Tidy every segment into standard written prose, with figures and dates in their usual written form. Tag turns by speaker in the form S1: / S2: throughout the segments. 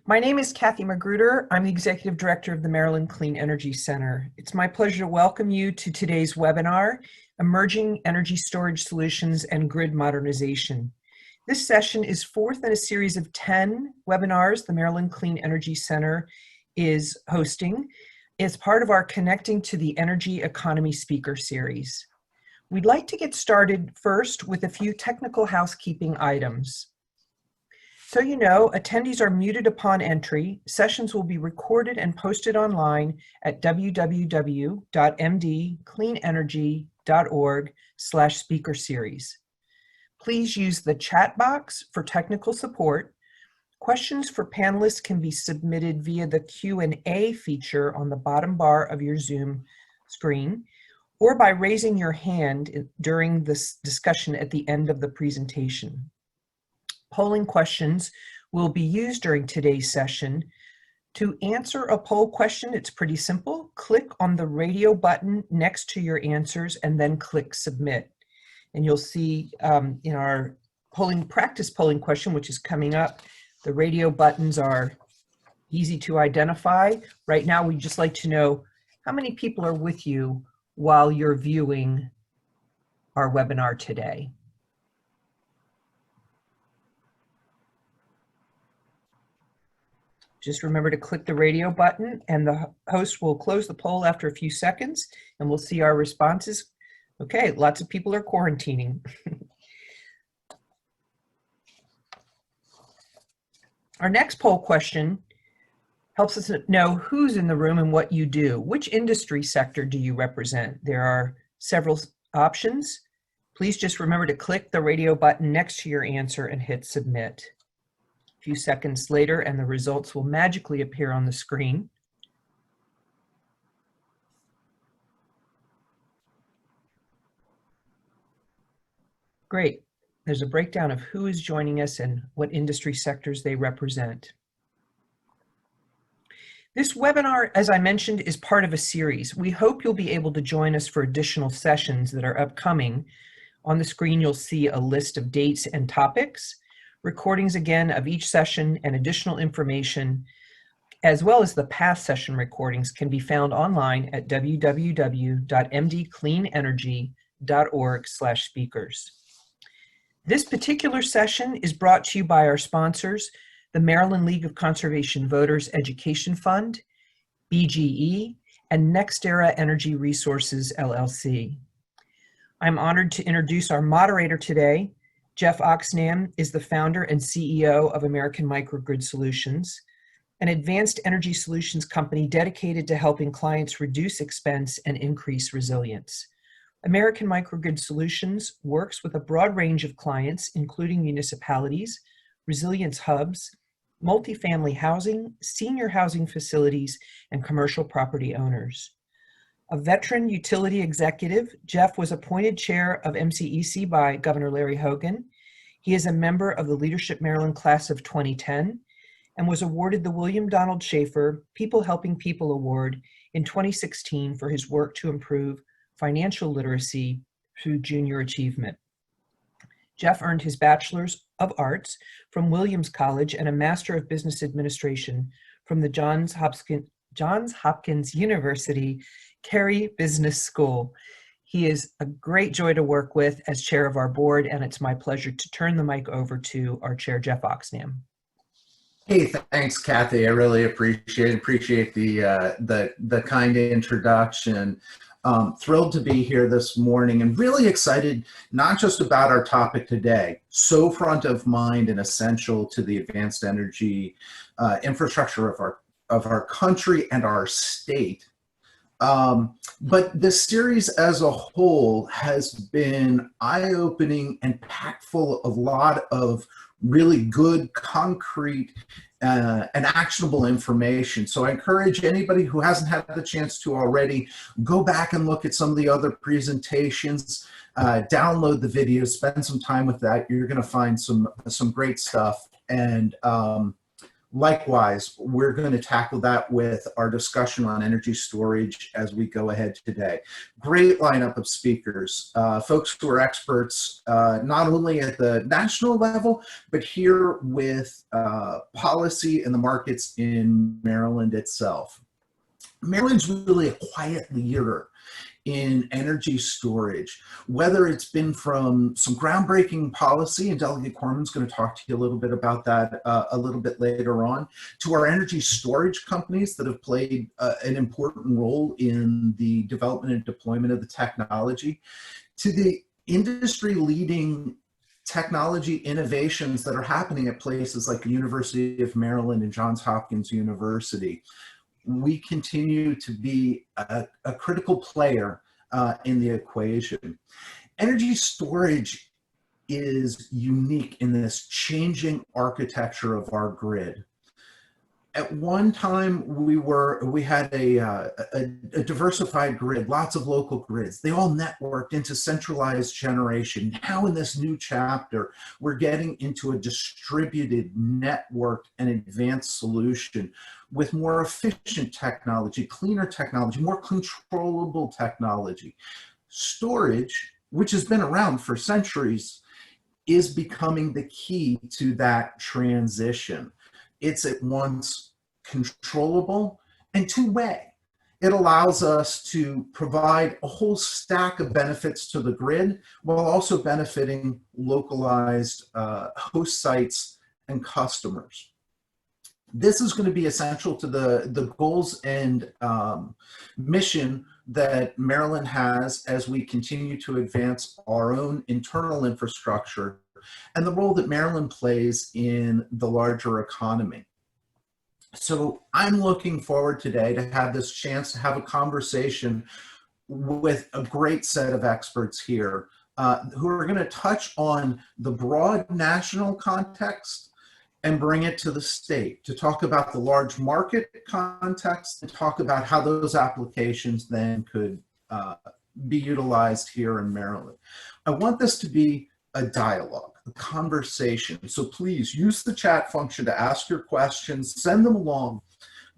S1: My name is Kathy Magruder. I'm the Executive Director of the Maryland Clean Energy Center. It's my pleasure to welcome you to today's webinar, Emerging Energy Storage Solutions and Grid Modernization. This session is fourth in a series of 10 webinars the Maryland Clean Energy Center is hosting as part of our Connecting to the Energy Economy speaker series. We'd like to get started first with a few technical housekeeping items. So you know, attendees are muted upon entry. Sessions will be recorded and posted online at www.mdcleanenergy.org/speaker series. Please use the chat box for technical support. Questions for panelists can be submitted via the Q&A feature on the bottom bar of your Zoom screen, or by raising your hand during this discussion at the end of the presentation. Polling questions will be used during today's session. To answer a poll question, it's pretty simple. Click on the radio button next to your answers and then click submit. And you'll see in our practice polling question, which is coming up, the radio buttons are easy to identify. Right now, we'd just like to know how many people are with you while you're viewing our webinar today. Just remember to click the radio button and the host will close the poll after a few seconds and we'll see our responses. Okay, lots of people are quarantining. Our next poll question helps us know who's in the room and what you do. Which industry sector do you represent? There are several options. Please just remember to click the radio button next to your answer and hit submit. A few seconds later and the results will magically appear on the screen. Great. There's a breakdown of who is joining us and what industry sectors they represent. This webinar, as I mentioned, is part of a series. We hope you'll be able to join us for additional sessions that are upcoming. On the screen, you'll see a list of dates and topics. Recordings again of each session and additional information, as well as the past session recordings, can be found online at www.mdcleanenergy.org/speakers. This particular session is brought to you by our sponsors, the Maryland League of Conservation Voters Education Fund, BGE, and NextEra Energy Resources, LLC. I'm honored to introduce our moderator today. Geoff Oxnam is the founder and CEO of American Microgrid Solutions, an advanced energy solutions company dedicated to helping clients reduce expense and increase resilience. American Microgrid Solutions works with a broad range of clients, including municipalities, resilience hubs, multifamily housing, senior housing facilities, and commercial property owners. A veteran utility executive, Geoff was appointed chair of MCEC by Governor Larry Hogan. He is a member of the Leadership Maryland class of 2010 and was awarded the William Donald Schaefer People Helping People Award in 2016 for his work to improve financial literacy through junior achievement. Geoff earned his Bachelor's of Arts from Williams College and a Master of Business Administration from the Johns Hopkins University Carey Business School. He is a great joy to work with as chair of our board, and it's my pleasure to turn the mic over to our chair, Geoff Oxnam.
S2: Hey, thanks, Kathy. I really appreciate the kind introduction. Thrilled to be here this morning and really excited not just about our topic today, so front of mind and essential to the advanced energy infrastructure of our country and our state. But the series as a whole has been eye-opening and packed full of a lot of really good, concrete, and actionable information. So I encourage anybody who hasn't had the chance to already, go back and look at some of the other presentations, download the videos, spend some time with that. You're going to find some great stuff. And Likewise, we're going to tackle that with our discussion on energy storage as we go ahead today. Great lineup of speakers, folks who are experts not only at the national level, but here with policy and the markets in Maryland itself. Maryland's really a quiet leader in energy storage, whether it's been from some groundbreaking policy, and Delegate Korman's going to talk to you a little bit about that a little bit later on, to our energy storage companies that have played an important role in the development and deployment of the technology, to the industry-leading technology innovations that are happening at places like the University of Maryland and Johns Hopkins University. We continue to be a critical player in the equation. Energy storage is unique in this changing architecture of our grid. At one time, we had a diversified grid, lots of local grids. They all networked into centralized generation. Now in this new chapter, we're getting into a distributed, networked, and advanced solution with more efficient technology, cleaner technology, more controllable technology. Storage, which has been around for centuries, is becoming the key to that transition. It's at once controllable and two-way. It allows us to provide a whole stack of benefits to the grid while also benefiting localized host sites and customers. This is going to be essential to the goals and mission that Maryland has as we continue to advance our own internal infrastructure and the role that Maryland plays in the larger economy. So I'm looking forward today to have this chance to have a conversation with a great set of experts here who are going to touch on the broad national context and bring it to the state to talk about the large market context and talk about how those applications then could be utilized here in Maryland. I want this to be a dialogue, a conversation. So please use the chat function to ask your questions, send them along,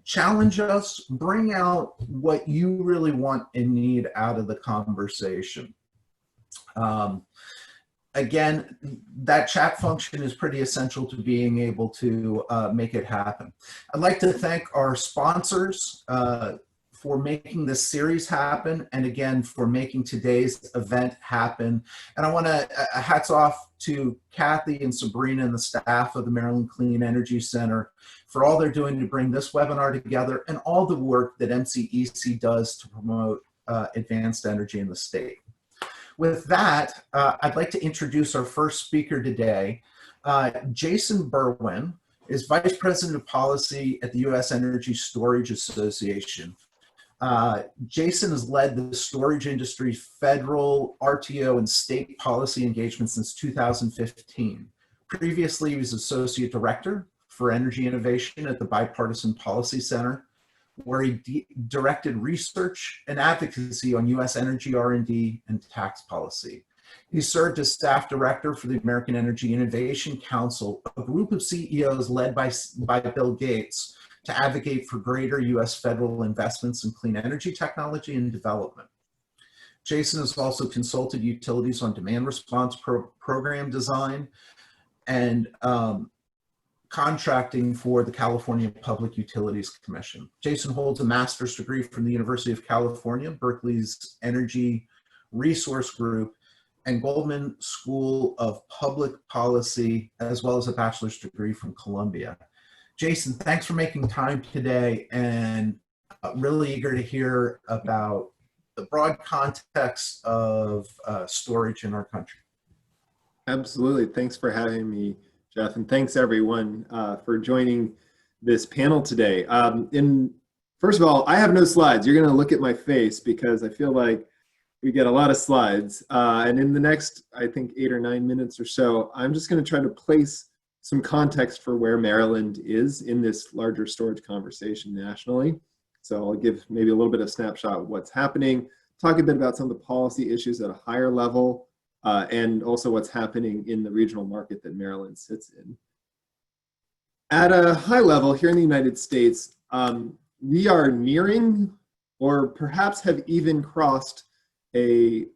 S2: challenge us, bring out what you really want and need out of the conversation. Again, that chat function is pretty essential to being able to make it happen. I'd like to thank our sponsors for making this series happen, and again, for making today's event happen. And I want to hats off to Kathy and Sabrina and the staff of the Maryland Clean Energy Center for all they're doing to bring this webinar together and all the work that MCEC does to promote advanced energy in the state. With that, I'd like to introduce our first speaker today. Jason Burwen is Vice President of Policy at the U.S. Energy Storage Association. Jason has led the storage industry's federal, RTO, and state policy engagement since 2015. Previously, he was Associate Director for Energy Innovation at the Bipartisan Policy Center, where he directed research and advocacy on U.S. energy R&D and tax policy. He served as staff director for the American Energy Innovation Council, a group of CEOs led by Bill Gates to advocate for greater U.S. federal investments in clean energy technology and development. Jason has also consulted utilities on demand response program design and contracting for the California Public Utilities Commission. Jason holds a master's degree from the University of California, Berkeley's Energy Resource Group, and Goldman School of Public Policy, as well as a bachelor's degree from Columbia. Jason, thanks for making time today, and really eager to hear about the broad context of storage in our country.
S3: Absolutely. Thanks for having me, Geoff, and thanks everyone for joining this panel today. First of all, I have no slides. You're going to look at my face because I feel like we get a lot of slides. And in the next, I think, 8 or 9 minutes or so, I'm just going to try to place some context for where Maryland is in this larger storage conversation nationally. So I'll give maybe a little bit of snapshot of what's happening, talk a bit about some of the policy issues at a higher level, and also what's happening in the regional market that Maryland sits in. At a high level here in the United States, we are nearing or perhaps have even crossed a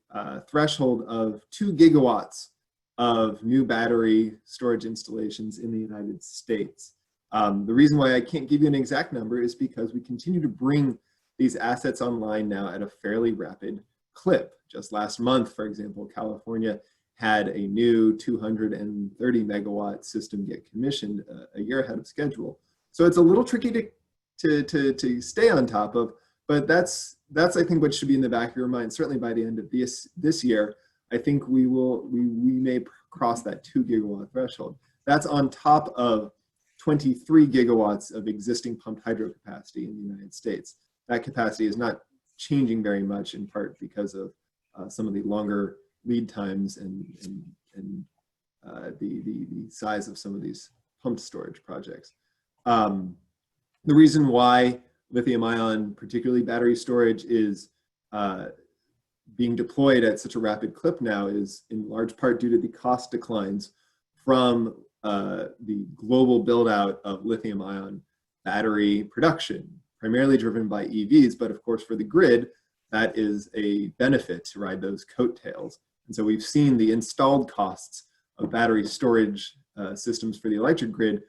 S3: threshold of 2 gigawatts of new battery storage installations in the United States. The reason why I can't give you an exact number is because we continue to bring these assets online now at a fairly rapid clip. Just last month, for example, California had a new 230 megawatt system get commissioned a year ahead of schedule. So it's a little tricky to stay on top of, but that's I think what should be in the back of your mind. Certainly by the end of this year, I think we may cross that 2 gigawatt threshold. That's on top of 23 gigawatts of existing pumped hydro capacity in the United States. That capacity is not changing very much, in part because of some of the longer lead times and the size of some of these pumped storage projects. The reason why lithium-ion, particularly battery storage, is being deployed at such a rapid clip now is in large part due to the cost declines from the global build-out of lithium-ion battery production, primarily driven by EVs, but of course for the grid, that is a benefit to ride those coattails. And so we've seen the installed costs of battery storage systems for the electric grid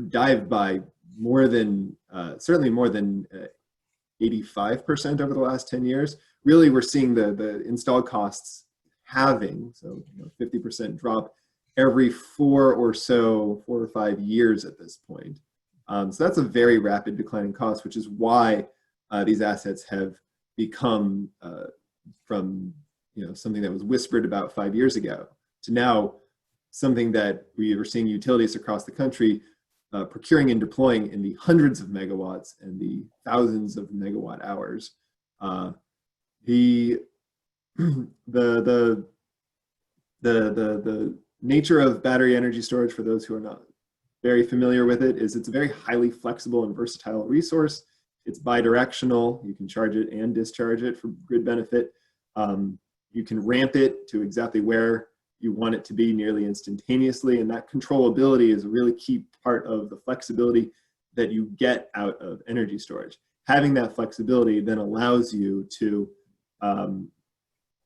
S3: dive by more than, certainly more than 85% over the last 10 years. Really, we're seeing the installed costs halving, so 50% drop every 4 or 5 years at this point. So that's a very rapid decline in cost, which is why these assets have become from something that was whispered about 5 years ago to now something that we are seeing utilities across the country procuring and deploying in the hundreds of megawatts and the thousands of megawatt hours. The nature of battery energy storage, for those who are not very familiar with it, is it's a very highly flexible and versatile resource. It's bidirectional. You can charge it and discharge it for grid benefit. You can ramp it to exactly where you want it to be nearly instantaneously, and that controllability is a really key part of the flexibility that you get out of energy storage. Having that flexibility then allows you to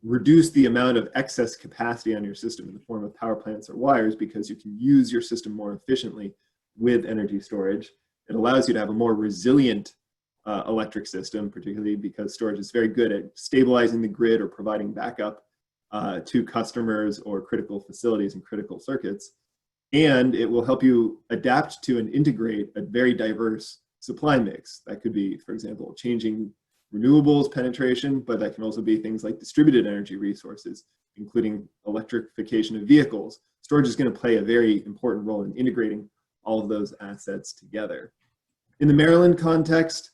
S3: reduce the amount of excess capacity on your system in the form of power plants or wires, because you can use your system more efficiently with energy storage. It allows you to have a more resilient electric system, particularly because storage is very good at stabilizing the grid or providing backup to customers or critical facilities and critical circuits. And it will help you adapt to and integrate a very diverse supply mix. That could be, for example, changing renewables penetration, but that can also be things like distributed energy resources, including electrification of vehicles. Storage is going to play a very important role in integrating all of those assets together. In the Maryland context,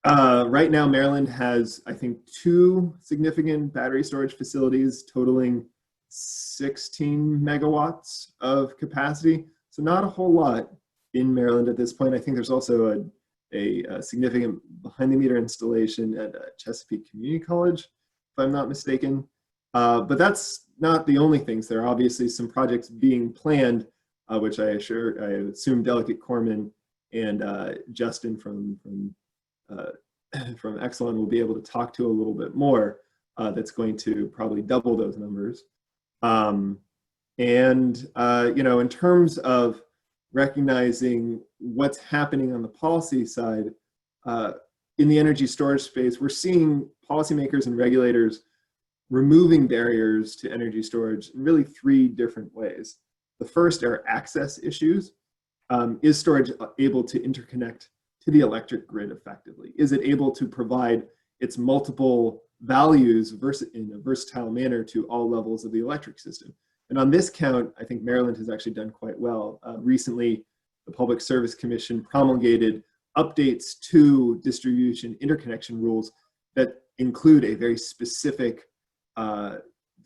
S3: right now Maryland has, I think, 2 significant battery storage facilities totaling 16 megawatts of capacity. So not a whole lot in Maryland at this point. I think there's also a significant behind-the-meter installation at Chesapeake Community College, if I'm not mistaken. But that's not the only things. There are obviously some projects being planned, which I assume Delegate Korman and Justin from Exelon will be able to talk to a little bit more. That's going to probably double those numbers. In terms of recognizing what's happening on the policy side, in the energy storage space, we're seeing policymakers and regulators removing barriers to energy storage in really 3 different ways. The first are access issues. Is storage able to interconnect to the electric grid effectively? Is it able to provide its multiple values in a versatile manner to all levels of the electric system? And on this count, I think Maryland has actually done quite well. Recently, the Public Service Commission promulgated updates to distribution interconnection rules that include a very specific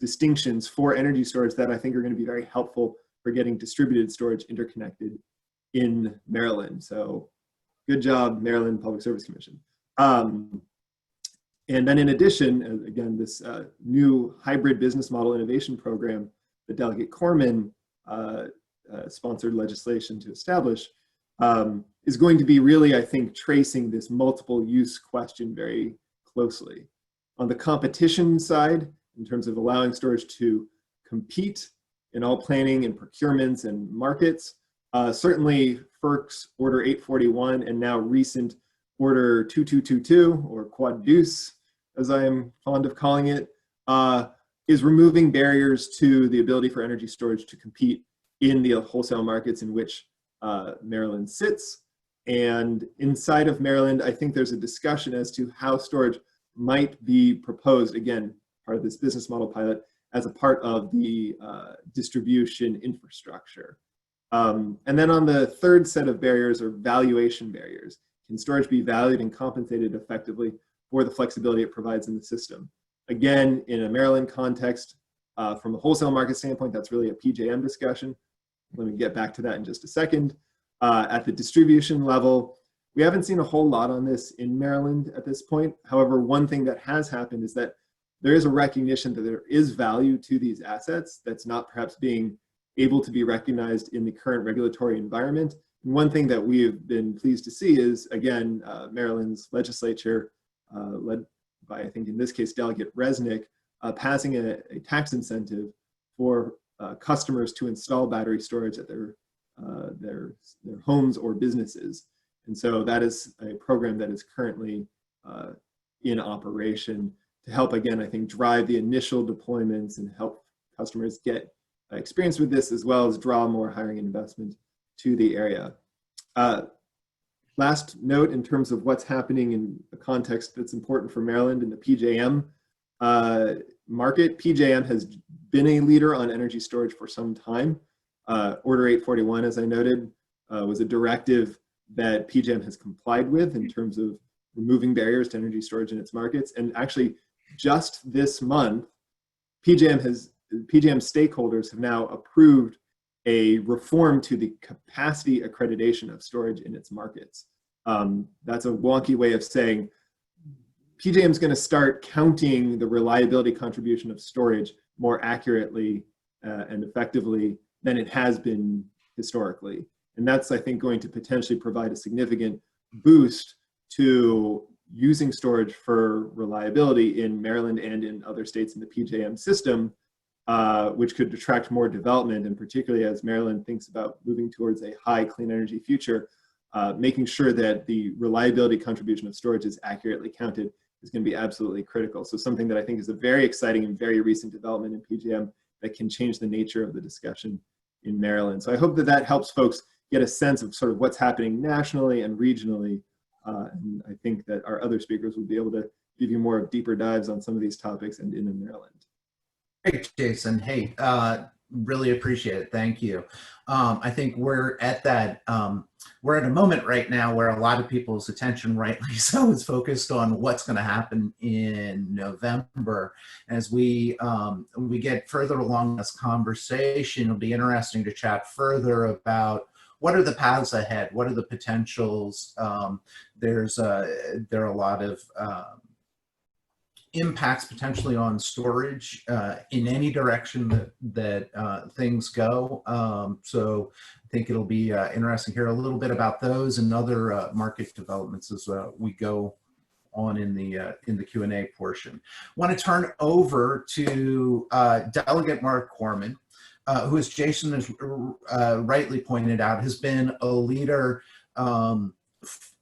S3: distinctions for energy storage that I think are going to be very helpful for getting distributed storage interconnected in Maryland. So good job, Maryland Public Service Commission. And then in addition, again, this new hybrid business model innovation program, the Delegate Korman sponsored legislation to establish, is going to be really, I think, tracing this multiple use question very closely. On the competition side, in terms of allowing storage to compete in all planning and procurements and markets, certainly FERC's Order 841 and now recent Order 2222, or Quad Deuce, as I am fond of calling it, is removing barriers to the ability for energy storage to compete in the wholesale markets in which Maryland sits. And inside of Maryland, I think there's a discussion as to how storage might be proposed, again, part of this business model pilot, as a part of the distribution infrastructure. And then on the third set of barriers are valuation barriers. Can storage be valued and compensated effectively for the flexibility it provides in the system? Again, in a Maryland context, from a wholesale market standpoint, that's really a PJM discussion. Let me get back to that in just a second. At the distribution level, we haven't seen a whole lot on this in Maryland at this point. However, one thing that has happened is that there is a recognition that there is value to these assets that's not perhaps being able to be recognized in the current regulatory environment. And one thing that we have been pleased to see is, again, Maryland's legislature, led by, I think in this case, Delegate Resnick, passing a tax incentive for customers to install battery storage at their homes or businesses. And so that is a program that is currently in operation to help, again, I think, drive the initial deployments and help customers get experience with this, as well as draw more hiring investment to the area. Last note in terms of what's happening in a context that's important for Maryland in the PJM market. PJM has been a leader on energy storage for some time. Order 841, as I noted, was a directive that PJM has complied with in terms of removing barriers to energy storage in its markets. And actually, just this month, PJM stakeholders have now approved a reform to the capacity accreditation of storage in its markets. That's a wonky way of saying PJM is going to start counting the reliability contribution of storage more accurately and effectively than it has been historically. And that's, I think, going to potentially provide a significant boost to using storage for reliability in Maryland and in other states in the PJM system, which could attract more development, and particularly as Maryland thinks about moving towards a high clean energy future, making sure that the reliability contribution of storage is accurately counted is going to be absolutely critical. So something that I think is a very exciting and very recent development in PJM that can change the nature of the discussion in Maryland. So I hope that that helps folks get a sense of sort of what's happening nationally and regionally. And I think that our other speakers will be able to give you more of deeper dives on some of these topics and in Maryland.
S2: Great, Jason. Hey, really appreciate it. Thank you. I think we're at that, we're at a moment right now where a lot of people's attention, rightly so, is focused on what's going to happen in November. As we get further along this conversation, it'll be interesting to chat further about what are the paths ahead, what are the potentials. There are a lot of impacts potentially on storage in any direction that things go. So I think it'll be interesting to hear a little bit about those and other market developments as we go on in the Q&A portion. I want to turn over to Delegate Marc Korman, who, as Jason has rightly pointed out, has been a leader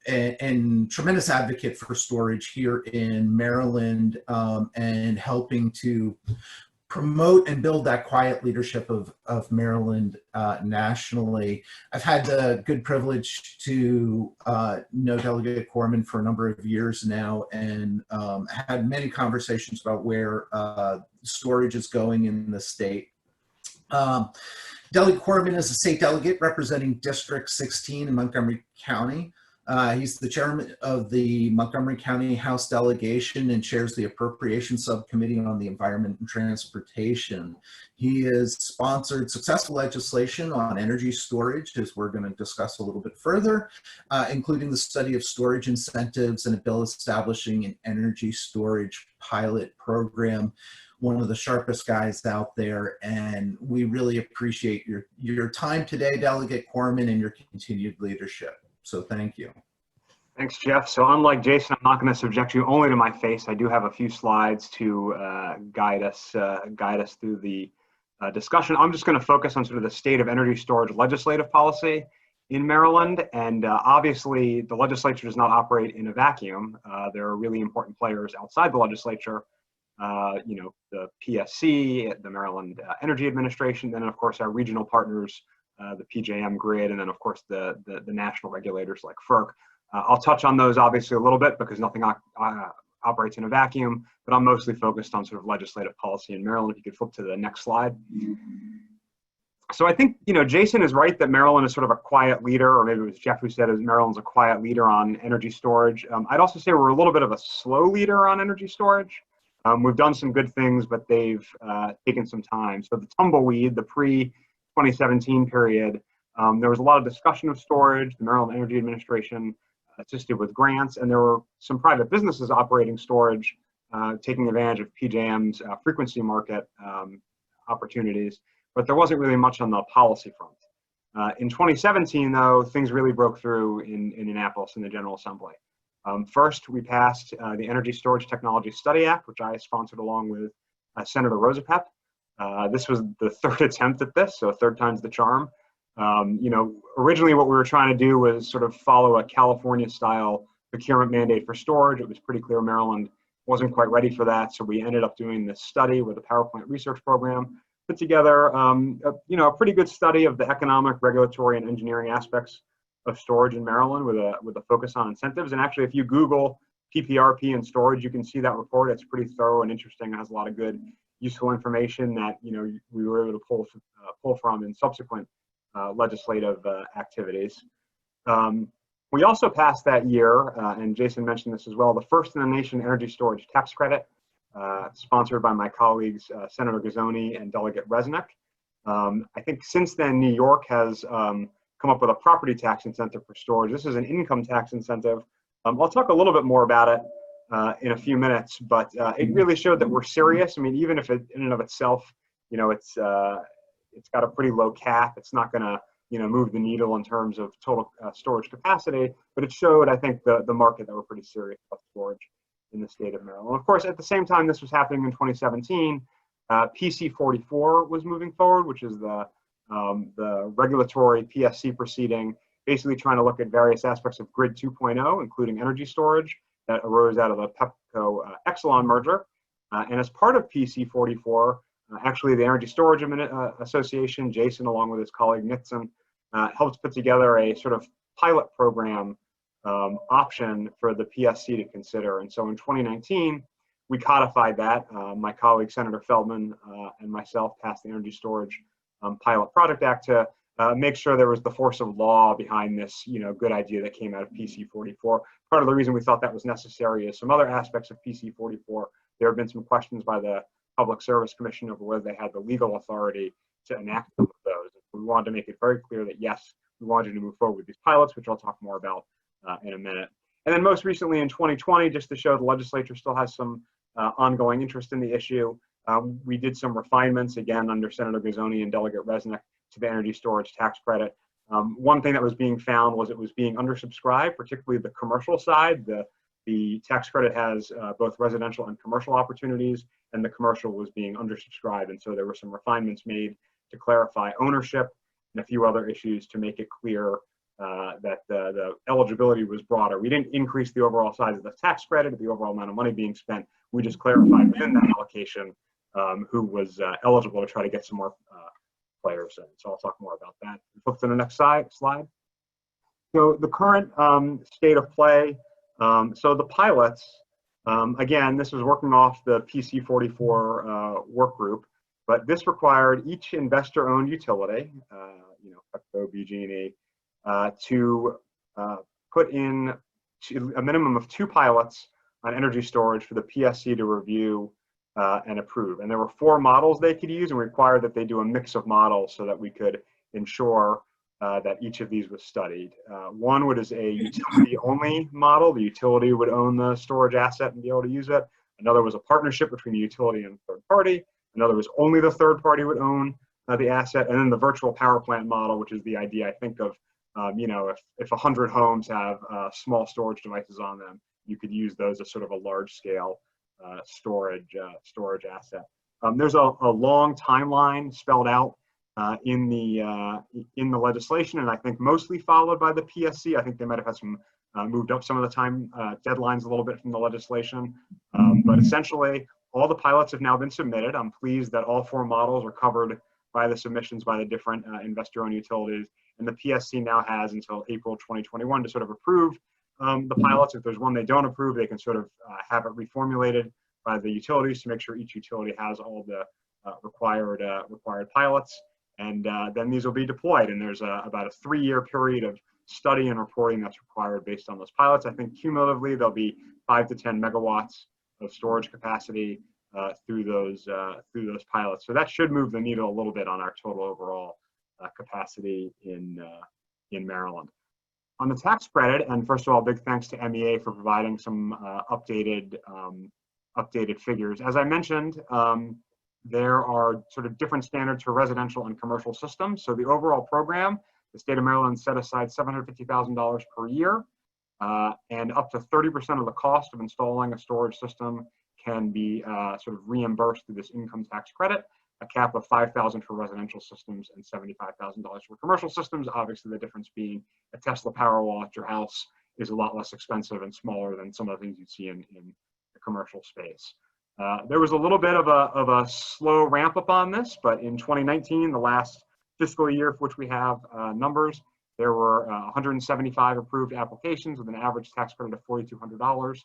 S2: and tremendous advocate for storage here in Maryland, and helping to promote and build that quiet leadership of Maryland nationally. I've had the good privilege to know Delegate Korman for a number of years now, and had many conversations about where storage is going in the state. Delegate Korman is a state delegate representing District 16 in Montgomery County. He's the chairman of the Montgomery County House delegation and chairs the Appropriations Subcommittee on the Environment and Transportation. He has sponsored successful legislation on energy storage, as we're going to discuss a little bit further, including the study of storage incentives and a bill establishing an energy storage pilot program. one of the sharpest guys out there, and we really appreciate your time today, Delegate Korman, and your continued leadership. So thank you.
S4: Thanks, Geoff. So unlike Jason, I'm not going to subject you only to my face. I do have a few slides to guide us through the discussion. I'm just going to focus on sort of the state of energy storage legislative policy in Maryland. And obviously, the legislature does not operate in a vacuum. There are really important players outside the legislature, the PSC, the Maryland Energy Administration, then of course our regional partners, the PJM grid, and then of course the national regulators like FERC. I'll touch on those obviously a little bit because nothing operates in a vacuum, but I'm mostly focused on sort of legislative policy in Maryland. If you could flip to the next slide. So I think, Jason is right that Maryland is sort of a quiet leader, or maybe it was Geoff who said Maryland's a quiet leader on energy storage. I'd also say we're a little bit of a slow leader on energy storage. We've done some good things, but they've taken some time. So the tumbleweed, the pre-2017 period, there was a lot of discussion of storage. The Maryland Energy Administration assisted with grants, and there were some private businesses operating storage, taking advantage of PJM's frequency market opportunities, but there wasn't really much on the policy front. In 2017, though, things really broke through in Indianapolis in the General Assembly. First, we passed the Energy Storage Technology Study Act, which I sponsored along with Senator Rosapep. This was the third attempt at this, so third time's the charm. Originally what we were trying to do was sort of follow a California-style procurement mandate for storage. It was pretty clear Maryland wasn't quite ready for that, so we ended up doing this study with a PowerPoint research program, put together a pretty good study of the economic, regulatory, and engineering aspects of storage in Maryland with a focus on incentives. And actually, if you Google PPRP and storage, you can see that report. It's pretty thorough and interesting. It has a lot of good, useful information that we were able to pull from in subsequent legislative activities. We also passed that year, and Jason mentioned this as well, the first in the nation energy storage tax credit, sponsored by my colleagues Senator Gazzoni and Delegate Resnick. I think since then, New York has come up with a property tax incentive for storage. This is an income tax incentive. I'll talk a little bit more about it in a few minutes, but it really showed that we're serious. I mean, even if it in and of itself, it's got a pretty low cap. It's not going to, move the needle in terms of total storage capacity, but it showed, I think, the market that we're pretty serious about storage in the state of Maryland. Of course, at the same time this was happening in 2017, PC 44 was moving forward, which is the regulatory PSC proceeding, basically trying to look at various aspects of Grid 2.0, including energy storage that arose out of the Pepco Exelon merger. And as part of PC 44, actually the Energy Storage Association, Jason, along with his colleague Nixon, helped put together a sort of pilot program option for the PSC to consider. And so in 2019, we codified that. My colleague Senator Feldman and myself passed the Energy Storage Pilot Project Act to make sure there was the force of law behind this, good idea that came out of PC 44. Part of the reason we thought that was necessary is some other aspects of PC 44. There have been some questions by the Public Service Commission over whether they had the legal authority to enact some of those. We wanted to make it very clear that yes, we wanted to move forward with these pilots, which I'll talk more about in a minute. And then most recently in 2020, just to show the legislature still has some ongoing interest in the issue, we did some refinements, again, under Senator Gazzoni and Delegate Resnick, to the energy storage tax credit. One thing that was being found was it was being undersubscribed, particularly the commercial side. The tax credit has both residential and commercial opportunities, and the commercial was being undersubscribed. And so there were some refinements made to clarify ownership and a few other issues to make it clear that the eligibility was broader. We didn't increase the overall size of the tax credit, the overall amount of money being spent. We just clarified within that allocation who was eligible to try to get some more players in. So I'll talk more about that. Flip to the next slide. So the current state of play. So the pilots, again, this was working off the PC 44 work group, but this required each investor-owned utility, Pepco, BG&E, to put in a minimum of 2 pilots on energy storage for the PSC to review and approve. And there were 4 models they could use, and required that they do a mix of models so that we could ensure that each of these was studied. One was a utility-only model. The utility would own the storage asset and be able to use it. Another was a partnership between the utility and the third party. Another was only the third party would own the asset. And then the virtual power plant model, which is the idea, I think, of, if 100 homes have small storage devices on them, you could use those as sort of a large scale storage asset. There's a long timeline spelled out in the legislation, and I think mostly followed by the PSC. I think they might have had some moved up some of the time deadlines a little bit from the legislation, but essentially all the pilots have now been submitted. I'm pleased that all 4 models are covered by the submissions by the different investor-owned utilities, and the PSC now has until April 2021 to sort of approve the pilots. If there's one they don't approve, they can sort of have it reformulated by the utilities to make sure each utility has all the required pilots, and then these will be deployed. And there's about a 3-year period of study and reporting that's required based on those pilots. I think cumulatively there'll be 5 to 10 megawatts of storage capacity through those pilots. So that should move the needle a little bit on our total overall capacity in Maryland. On the tax credit, and first of all, big thanks to MEA for providing some updated figures. As I mentioned, there are sort of different standards for residential and commercial systems. So the overall program, the state of Maryland set aside $750,000 per year, and up to 30% of the cost of installing a storage system can be sort of reimbursed through this income tax credit, a cap of $5,000 for residential systems and $75,000 for commercial systems. Obviously, the difference being a Tesla Powerwall at your house is a lot less expensive and smaller than some of the things you'd see in the commercial space. There was a little bit of a slow ramp up on this, but in 2019, the last fiscal year for which we have numbers, there were 175 approved applications with an average tax credit of $4,200.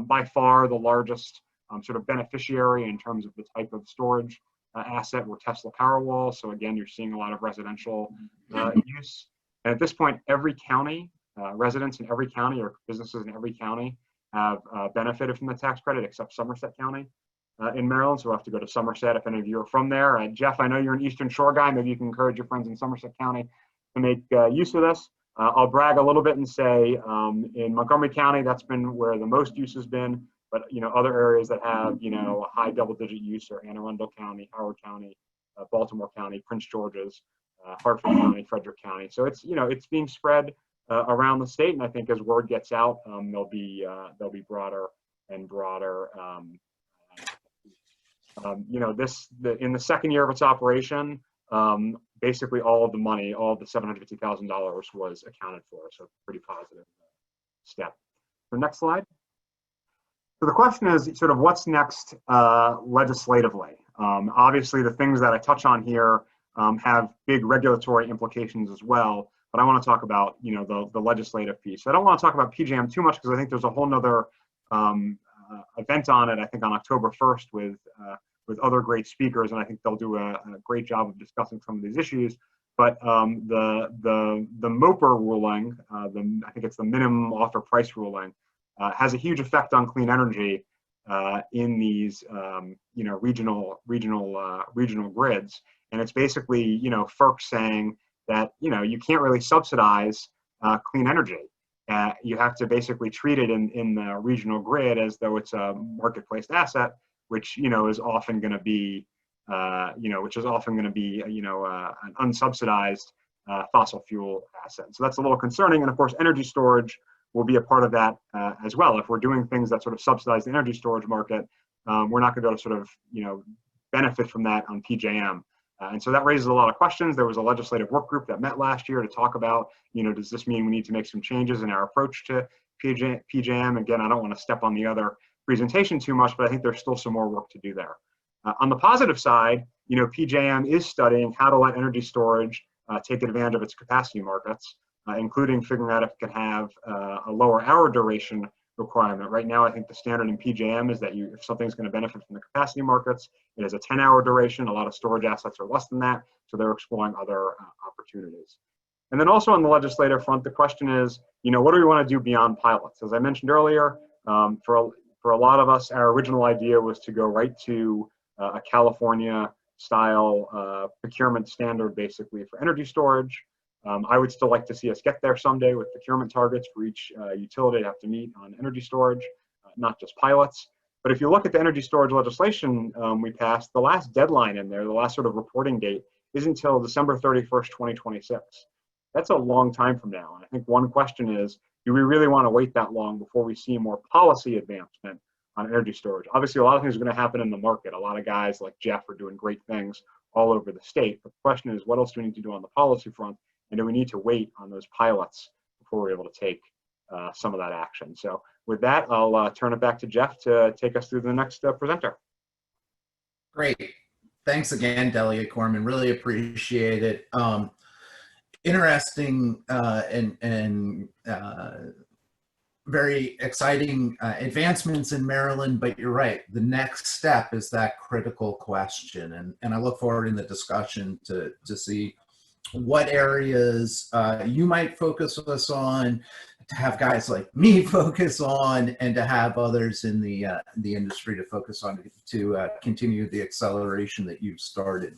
S4: By far the largest sort of beneficiary in terms of the type of storage asset were Tesla Powerwalls. So again, you're seeing a lot of residential use. And at this point, every county, residents in every county or businesses in every county have benefited from the tax credit except Somerset County in Maryland. So we'll have to go to Somerset if any of you are from there. Geoff, I know you're an Eastern Shore guy. Maybe you can encourage your friends in Somerset County to make use of this. I'll brag a little bit and say in Montgomery County, that's been where the most use has been. But other areas that have a high double-digit use are Anne Arundel County, Howard County, Baltimore County, Prince George's, Hartford County, Frederick County. So it's it's being spread around the state, and I think as word gets out, there'll be broader and broader. In the second year of its operation, basically all of the money, all of the $750,000 was accounted for. So pretty positive step. So next slide. So the question is sort of what's next legislatively. Obviously, the things that I touch on here have big regulatory implications as well. But I want to talk about the legislative piece. I don't want to talk about PJM too much because I think there's a whole nother event on it. I think on October 1st with other great speakers, and I think they'll do a great job of discussing some of these issues. But the MOPR ruling, I think it's the minimum offer price ruling, has a huge effect on clean energy in these regional grids, and it's basically FERC saying that you can't really subsidize clean energy. You have to basically treat it in the regional grid as though it's a market-placed asset, which is often going to be an unsubsidized fossil fuel asset. So that's a little concerning, and of course, energy storage will be a part of that as well. If we're doing things that sort of subsidize the energy storage market, we're not going to be able to sort of benefit from that on PJM. And so that raises a lot of questions. There was a legislative work group that met last year to talk about, does this mean we need to make some changes in our approach to PJM? Again, I don't want to step on the other presentation too much, but I think there's still some more work to do there. On the positive side, PJM is studying how to let energy storage take advantage of its capacity markets, including figuring out if it can have a lower hour duration requirement. Right now, I think the standard in PJM is that if something's going to benefit from the capacity markets, it has a 10-hour duration. A lot of storage assets are less than that, so they're exploring other opportunities. And then also on the legislative front, the question is, what do we want to do beyond pilots? As I mentioned earlier, for a lot of us, our original idea was to go right to a California-style procurement standard, basically, for energy storage. I would still like to see us get there someday with procurement targets for each utility to have to meet on energy storage, not just pilots. But if you look at the energy storage legislation we passed, the last deadline in there, the last sort of reporting date, is until December 31st, 2026. That's a long time from now. And I think one question is, do we really want to wait that long before we see more policy advancement on energy storage? Obviously, a lot of things are going to happen in the market. A lot of guys like Geoff are doing great things all over the state. But the question is, what else do we need to do on the policy front? And do we need to wait on those pilots before we're able to take some of that action? So with that, I'll turn it back to Geoff to take us through the next presenter.
S2: Great. Thanks again, Delegate Korman. Really appreciate it. Interesting and very exciting advancements in Maryland, but you're right. The next step is that critical question. And I look forward in the discussion to see what areas you might focus us on, to have guys like me focus on, and to have others in the industry to focus on to continue the acceleration that you've started.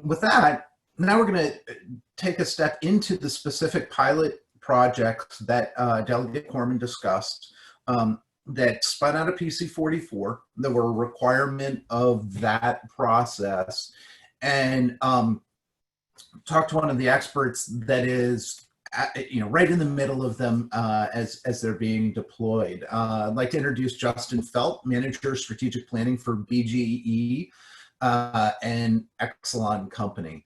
S2: With that, now we're going to take a step into the specific pilot projects that Delegate Korman discussed that spun out of PC 44, that were a requirement of that process, and talk to one of the experts that is right in the middle of them as they're being deployed. I'd like to introduce Justin Felt, Manager of Strategic Planning for BGE and Exelon Company.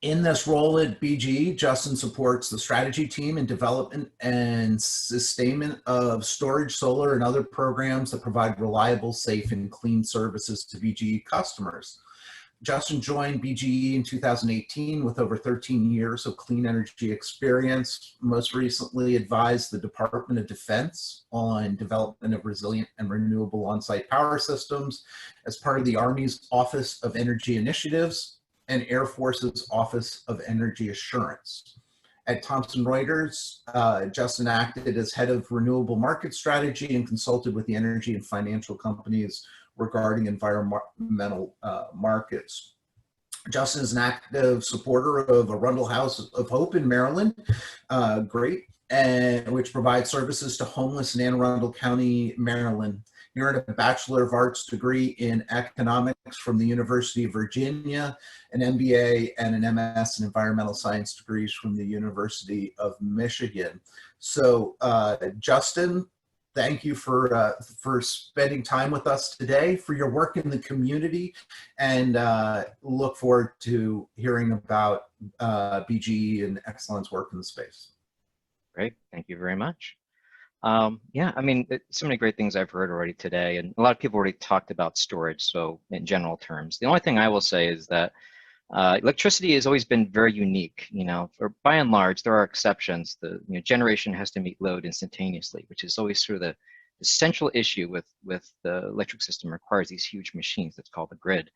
S2: In this role at BGE, Justin supports the strategy team in development and sustainment of storage, solar, and other programs that provide reliable, safe, and clean services to BGE customers. Justin joined BGE in 2018 with over 13 years of clean energy experience. Most recently advised the Department of Defense on development of resilient and renewable on-site power systems as part of the Army's Office of Energy Initiatives and Air Force's Office of Energy Assurance. At Thomson Reuters, Justin acted as head of renewable market strategy and consulted with the energy and financial companies regarding environmental markets. Justin is an active supporter of Arundel House of Hope in Maryland, and which provides services to homeless in Anne Arundel County, Maryland. He earned a Bachelor of Arts degree in economics from the University of Virginia, an MBA and an MS in environmental science degrees from the University of Michigan. So Justin, thank you for spending time with us today, for your work in the community, and look forward to hearing about BGE and Exelon's work in the space.
S5: Great, thank you very much. Yeah, I mean, so many great things I've heard already today, and a lot of people already talked about storage, so in general terms. The only thing I will say is that electricity has always been very unique. For by and large, there are exceptions. The generation has to meet load instantaneously, which is always sort of the central issue with the electric system. Requires these huge machines that's called the grid.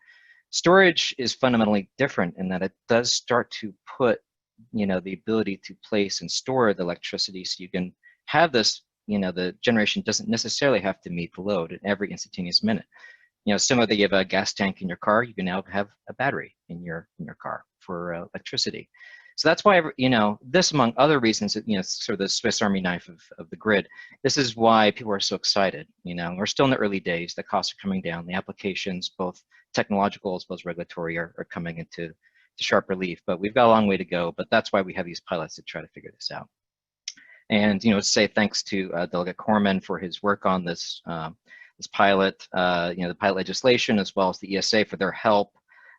S5: Storage is fundamentally different in that it does start to put the ability to place and store the electricity, so you can have this. The generation doesn't necessarily have to meet the load at every instantaneous minute. Similarly, you have a gas tank in your car, you can now have a battery in your car for electricity. So that's why, this among other reasons, sort of the Swiss Army knife of the grid. This is why people are so excited. We're still in the early days. The costs are coming down. The applications, both technological as well as regulatory, are coming into sharp relief. But we've got a long way to go. But that's why we have these pilots to try to figure this out. And to say thanks to Delegate Korman for his work on this this pilot, the pilot legislation, as well as the ESA for their help,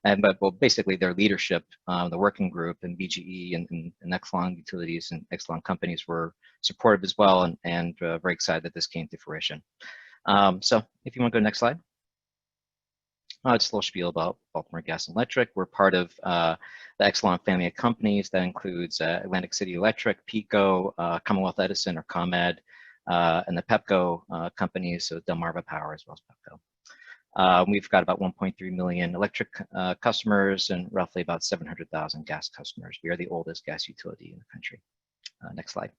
S5: but basically their leadership. The working group and BGE and Exelon Utilities and Exelon companies were supportive as well, and very excited that this came to fruition. So if you want to go to the next slide. Just a little spiel about Baltimore Gas and Electric. We're part of the Exelon family of companies. That includes Atlantic City Electric, PECO, Commonwealth Edison or ComEd, and the Pepco companies, so Delmarva Power as well as Pepco. We've got about 1.3 million electric customers and roughly about 700,000 gas customers. We are the oldest gas utility in the country. Next slide.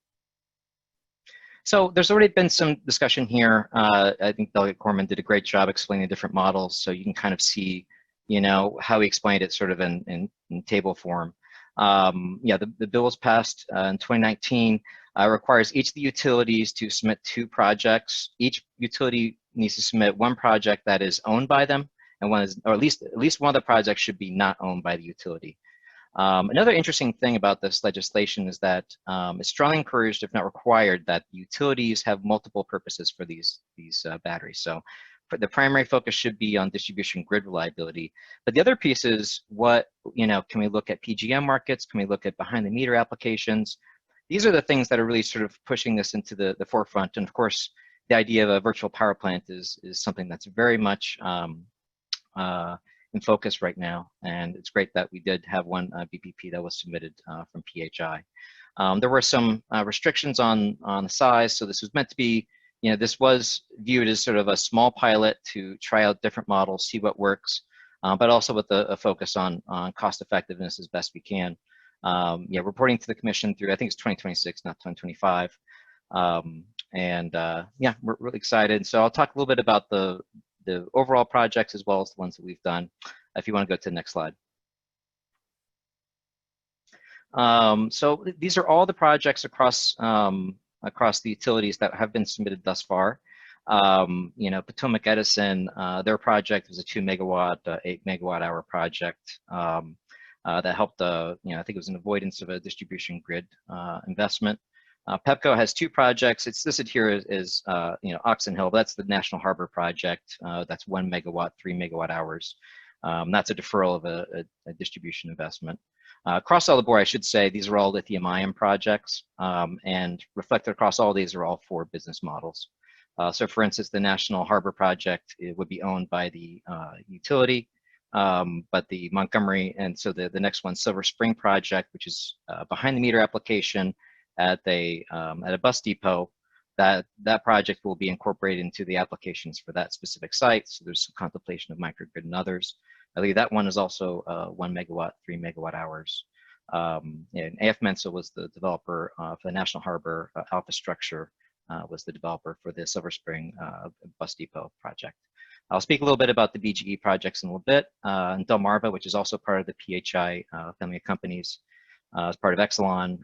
S5: So there's already been some discussion here. I think Delegate Korman did a great job explaining the different models, so you can kind of see, how he explained it sort of in table form. Yeah, the bill was passed in 2019. requires each of the utilities to submit 2 projects. Each utility needs to submit 1 project that is owned by them, and one is, or at least one of the projects should be not owned by the utility. Another interesting thing about this legislation is that it's strongly encouraged, if not required, that utilities have multiple purposes for these batteries. So the primary focus should be on distribution grid reliability. But the other piece is what, can we look at PGM markets? Can we look at behind the meter applications? These are the things that are really sort of pushing this into the forefront. And of course, the idea of a virtual power plant is something that's very much in focus right now, and it's great that we did have one BPP that was submitted from PHI. There were some restrictions on the size, so this was meant to be, this was viewed as sort of a small pilot to try out different models, see what works, but also with a focus on cost effectiveness as best we can. Reporting to the commission through, I think it's 2026, not 2025. Yeah, we're really excited. So I'll talk a little bit about the overall projects as well as the ones that we've done. If you want to go to the next slide. So these are all the projects across the utilities that have been submitted thus far. Potomac Edison, their project was a 2 megawatt, 8 megawatt hour project that helped, I think it was an avoidance of a distribution grid investment. Pepco has 2 projects. It's listed here as Oxen Hill. That's the National Harbor project. That's 1 megawatt, 3 megawatt hours. That's a deferral of a distribution investment. Across all the board, I should say, these are all lithium-ion projects, and reflected across all these are all 4 business models. So for instance, the National Harbor project, it would be owned by the utility, but the Montgomery, and so the next one, Silver Spring project, which is behind the meter application at a bus depot, that project will be incorporated into the applications for that specific site. So there's some contemplation of microgrid and others. I believe that one is also 1 megawatt, 3 megawatt hours. And AF Mensa was the developer for the National Harbor. Alpha Structure was the developer for the Silver Spring bus depot project. I'll speak a little bit about the BGE projects in a little bit. And Delmarva, which is also part of the PHI family of companies, as part of Exelon.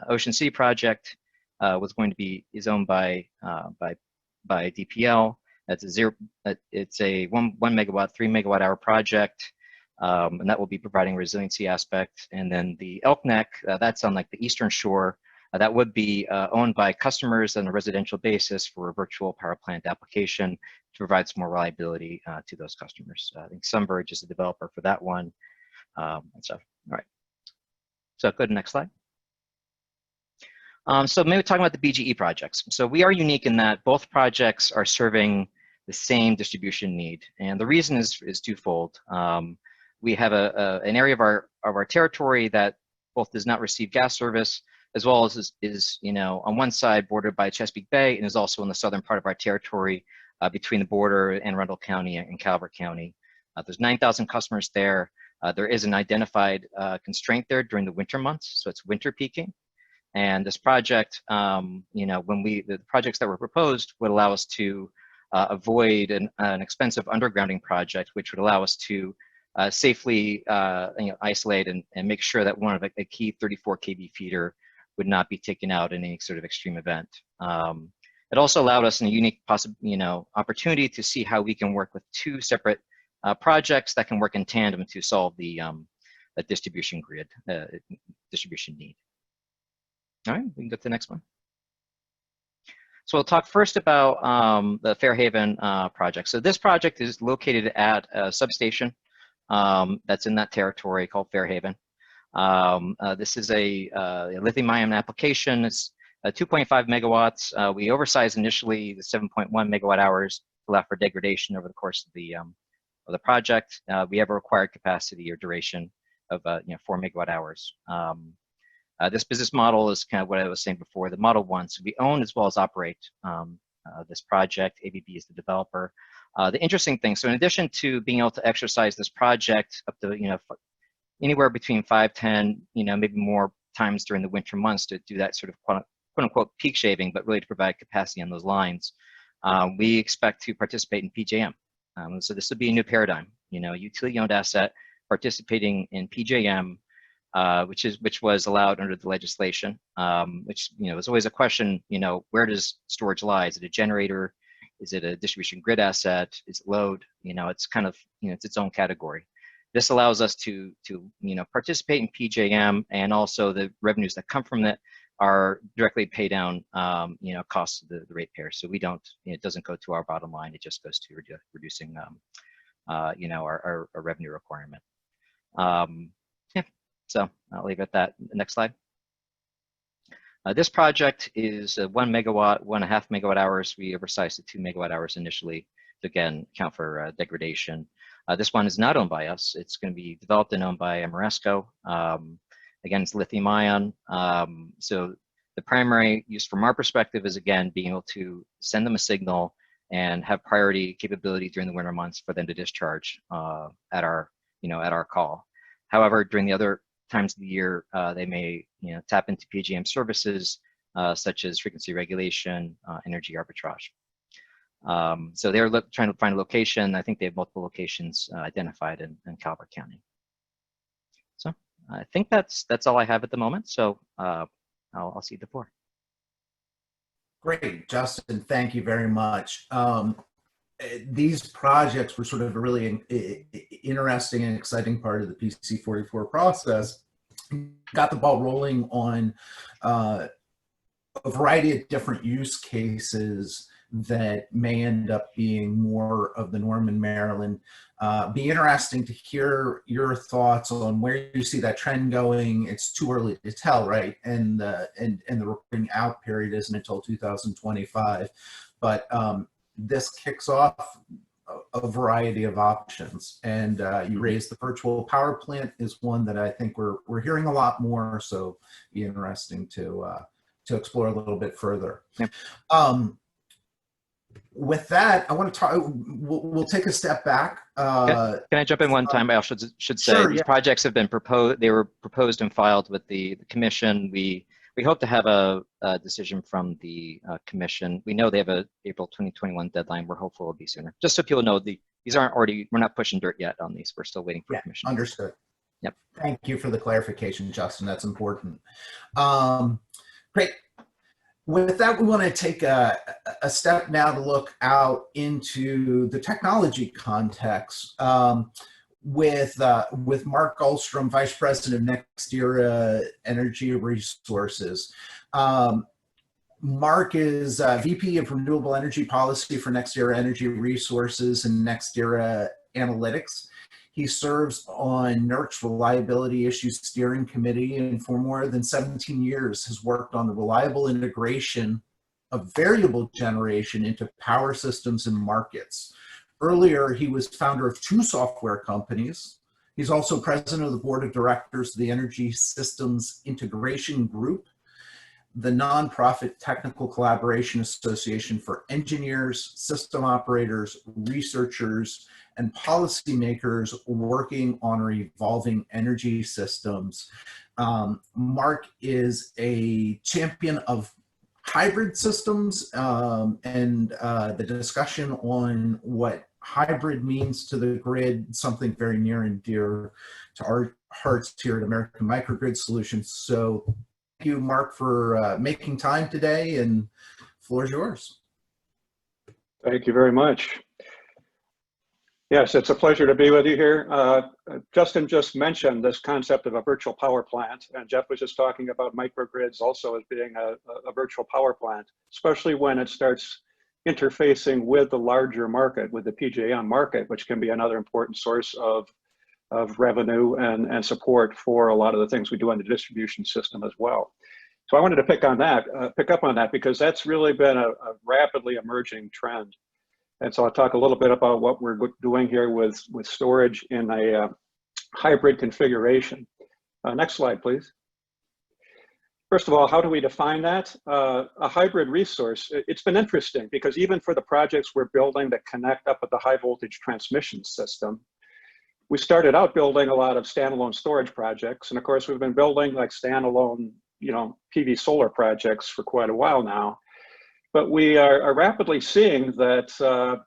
S5: Ocean City project is owned by DPL. It's a 1 megawatt, 3 megawatt hour project, and that will be providing resiliency aspect. And then the Elk Neck, that's on like the eastern shore. That would be owned by customers on a residential basis for a virtual power plant application to provide some more reliability to those customers. I think Sunbird is the developer for that one, and stuff. All right. So go to the next slide. So maybe talking about the BGE projects. So we are unique in that both projects are serving the same distribution need, and the reason is twofold. We have an area of our territory that both does not receive gas service, as well as is on one side bordered by Chesapeake Bay, and is also in the southern part of our territory between the border and Arundel County and Calvert County. There's 9,000 customers there. There is an identified constraint there during the winter months, so it's winter peaking. And this project, the projects that were proposed would allow us to avoid an expensive undergrounding project, which would allow us to safely isolate and make sure that one of a key 34 kV feeder would not be taken out in any sort of extreme event. It also allowed us in a unique opportunity to see how we can work with 2 separate projects that can work in tandem to solve the distribution grid, distribution need. All right, we can go to the next one. So we'll talk first about the Fairhaven project. So this project is located at a substation that's in that territory called Fairhaven. This is a lithium-ion application. It's 2.5 megawatts. We oversized initially the 7.1 megawatt hours to allow for degradation over the course of the project. We have a required capacity or duration of 4 megawatt hours. This business model is kind of what I was saying before, the Model 1. So we own as well as operate this project. ABB is the developer. The interesting thing, so in addition to being able to exercise this project up to anywhere between 5, 10, maybe more times during the winter months to do that sort of quote unquote peak shaving, but really to provide capacity on those lines, we expect to participate in PJM. So this would be a new paradigm, utility-owned asset participating in PJM which was allowed under the legislation, which is always a question. Where does storage lie? Is it a generator? Is it a distribution grid asset? Is it load? It's kind of it's its own category. This allows us to participate in PJM, and also the revenues that come from it are directly pay down costs of the ratepayer. So we don't, it doesn't go to our bottom line. It just goes to reducing our revenue requirement. Yeah, so I'll leave it at that. Next slide. This project is 1 megawatt, 1.5 megawatt hours. We oversized to 2 megawatt hours initially to again account for degradation. This one is not owned by us. It's going to be developed and owned by Ameresco. Again, it's lithium ion. So the primary use from our perspective is, again, being able to send them a signal and have priority capability during the winter months for them to discharge at our call. However, during the other times of the year, they may tap into PJM services such as frequency regulation, energy arbitrage. So they're trying to find a location. I think they have multiple locations identified in Calvert County. So I think that's all I have at the moment. So I'll cede the floor.
S2: Great, Justin, thank you very much. These projects were sort of a really interesting and exciting part of the PC44 process. Got the ball rolling on a variety of different use cases that may end up being more of the norm in Maryland. Be interesting to hear your thoughts on where you see that trend going. It's too early to tell, right? And the reporting out period isn't until 2025. But this kicks off a variety of options. And you raised the virtual power plant is one that I think we're hearing a lot more. So be interesting to explore a little bit further.
S5: Yeah.
S2: With that, I want to talk. We'll take a step back.
S5: Can I jump in one time? I should say
S2: sure,
S5: these
S2: yeah.
S5: projects have been proposed. They were proposed and filed with the commission. We hope to have a decision from the commission. We know they have a April 2021 deadline. We're hopeful it'll be sooner. Just so people know, these aren't already. We're not pushing dirt yet on these. We're still waiting for commission.
S2: Understood.
S5: Yep.
S2: Thank you for the clarification, Justin. That's important. Great. With that, we want to take a step now to look out into the technology context with Marc Ulstrom, Vice President of NextEra Energy Resources. Marc is VP of Renewable Energy Policy for NextEra Energy Resources and NextEra Analytics. He serves on NERC's Reliability Issues Steering Committee, and for more than 17 years has worked on the reliable integration of variable generation into power systems and markets. Earlier, he was founder of 2 software companies. He's also president of the board of directors of the Energy Systems Integration Group, the nonprofit Technical Collaboration Association for engineers, system operators, researchers, and policymakers working on evolving energy systems. Marc is a champion of hybrid systems, and the discussion on what hybrid means to the grid, something very near and dear to our hearts here at American Microgrid Solutions. So thank you, Marc, for making time today, and the floor is yours.
S6: Thank you very much. Yes, it's a pleasure to be with you here. Justin just mentioned this concept of a virtual power plant, and Geoff was just talking about microgrids also as being a virtual power plant, especially when it starts interfacing with the larger market, with the PJM market, which can be another important source of revenue and support for a lot of the things we do on the distribution system as well. So I wanted to pick up on that because that's really been a rapidly emerging trend. And so I'll talk a little bit about what we're doing here with storage in a hybrid configuration. Next slide, please. First of all, how do we define that? A hybrid resource, it's been interesting because even for the projects we're building that connect up with the high voltage transmission system, we started out building a lot of standalone storage projects. And of course, we've been building like standalone, PV solar projects for quite a while now. But we are rapidly seeing that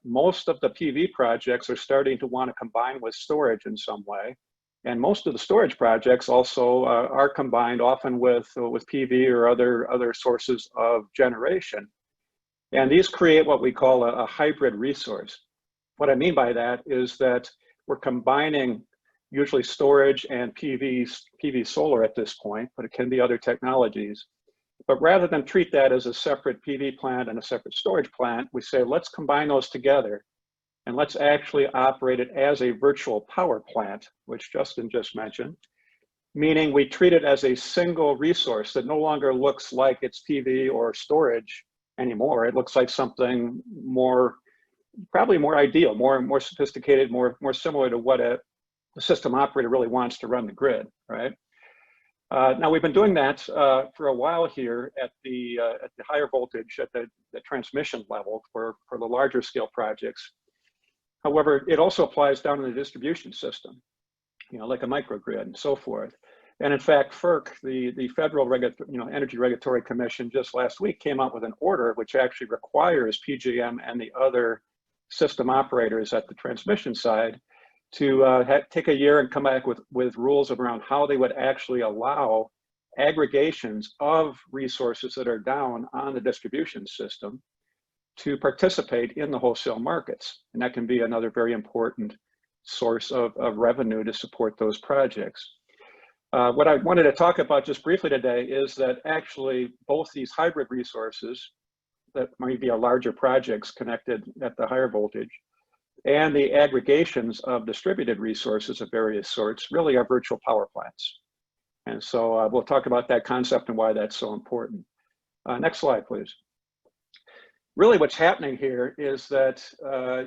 S6: most of the PV projects are starting to want to combine with storage in some way. And most of the storage projects also are combined often with PV or other sources of generation. And these create what we call a hybrid resource. What I mean by that is that we're combining usually storage and PV solar at this point, but it can be other technologies. But rather than treat that as a separate PV plant and a separate storage plant, we say, let's combine those together and let's actually operate it as a virtual power plant, which Justin just mentioned, meaning we treat it as a single resource that no longer looks like it's PV or storage anymore. It looks like something more, probably more ideal, more sophisticated, more similar to what a system operator really wants to run the grid, right? Now we've been doing that for a while here at the higher voltage, at the transmission level for the larger scale projects. However, it also applies down in the distribution system, like a microgrid and so forth. And in fact, FERC, the Federal Energy Regulatory Commission, just last week came out with an order which actually requires PJM and the other system operators at the transmission side to take a year and come back with rules around how they would actually allow aggregations of resources that are down on the distribution system to participate in the wholesale markets. And that can be another very important source of revenue to support those projects. What I wanted to talk about just briefly today is that actually both these hybrid resources that might be larger projects connected at the higher voltage and the aggregations of distributed resources of various sorts really are virtual power plants. And so we'll talk about that concept and why that's so important. Next slide, please. Really what's happening here is that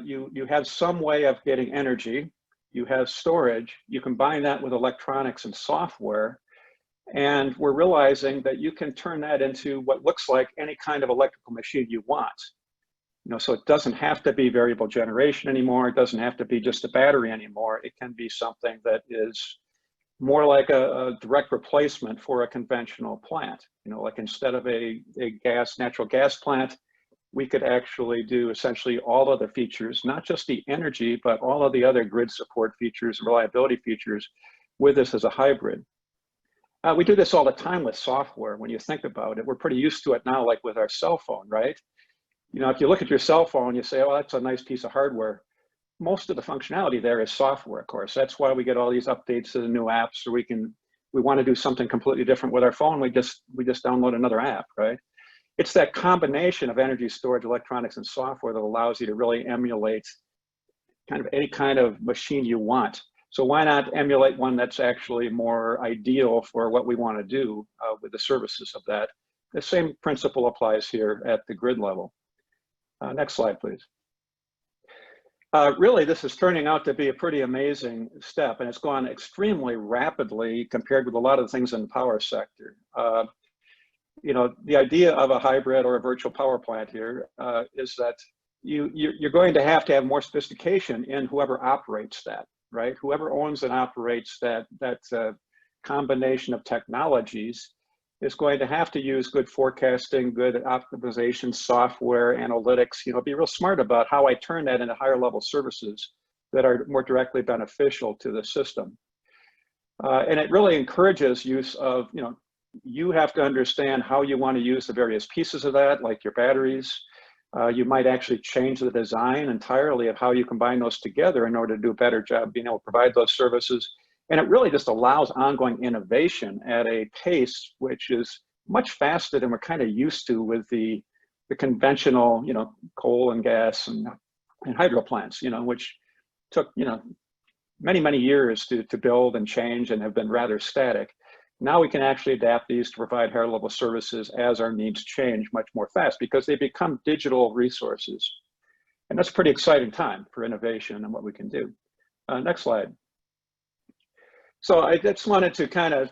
S6: you have some way of getting energy, you have storage, you combine that with electronics and software, and we're realizing that you can turn that into what looks like any kind of electrical machine you want. So it doesn't have to be variable generation anymore. It doesn't have to be just a battery anymore. It can be something that is more like a direct replacement for a conventional plant. Like instead of a natural gas plant, we could actually do essentially all other features, not just the energy, but all of the other grid support features, reliability features with this as a hybrid. We do this all the time with software. When you think about it, we're pretty used to it now, like with our cell phone, right? If you look at your cell phone, you say, oh, that's a nice piece of hardware. Most of the functionality there is software, of course. That's why we get all these updates to the new apps, or we want to do something completely different with our phone. We just download another app, right? It's that combination of energy storage, electronics, and software that allows you to really emulate kind of any kind of machine you want. So why not emulate one that's actually more ideal for what we want to do with the services of that? The same principle applies here at the grid level. Next slide, please. Really, this is turning out to be a pretty amazing step, and it's gone extremely rapidly compared with a lot of the things in the power sector. The idea of a hybrid or a virtual power plant here is that you're going to have more sophistication in whoever operates that, right? Whoever owns and operates that combination of technologies is going to have to use good forecasting, good optimization, software, analytics, be real smart about how I turn that into higher level services that are more directly beneficial to the system. And it really encourages use of, you have to understand how you want to use the various pieces of that, like your batteries. You might actually change the design entirely of how you combine those together in order to do a better job being able to provide those services. And it really just allows ongoing innovation at a pace which is much faster than we're kind of used to with the conventional, coal and gas and hydro plants, which took, many, many years to build and change and have been rather static. Now we can actually adapt these to provide higher level services as our needs change much more fast because they become digital resources. And that's a pretty exciting time for innovation and what we can do. Next slide. So I just wanted to kind of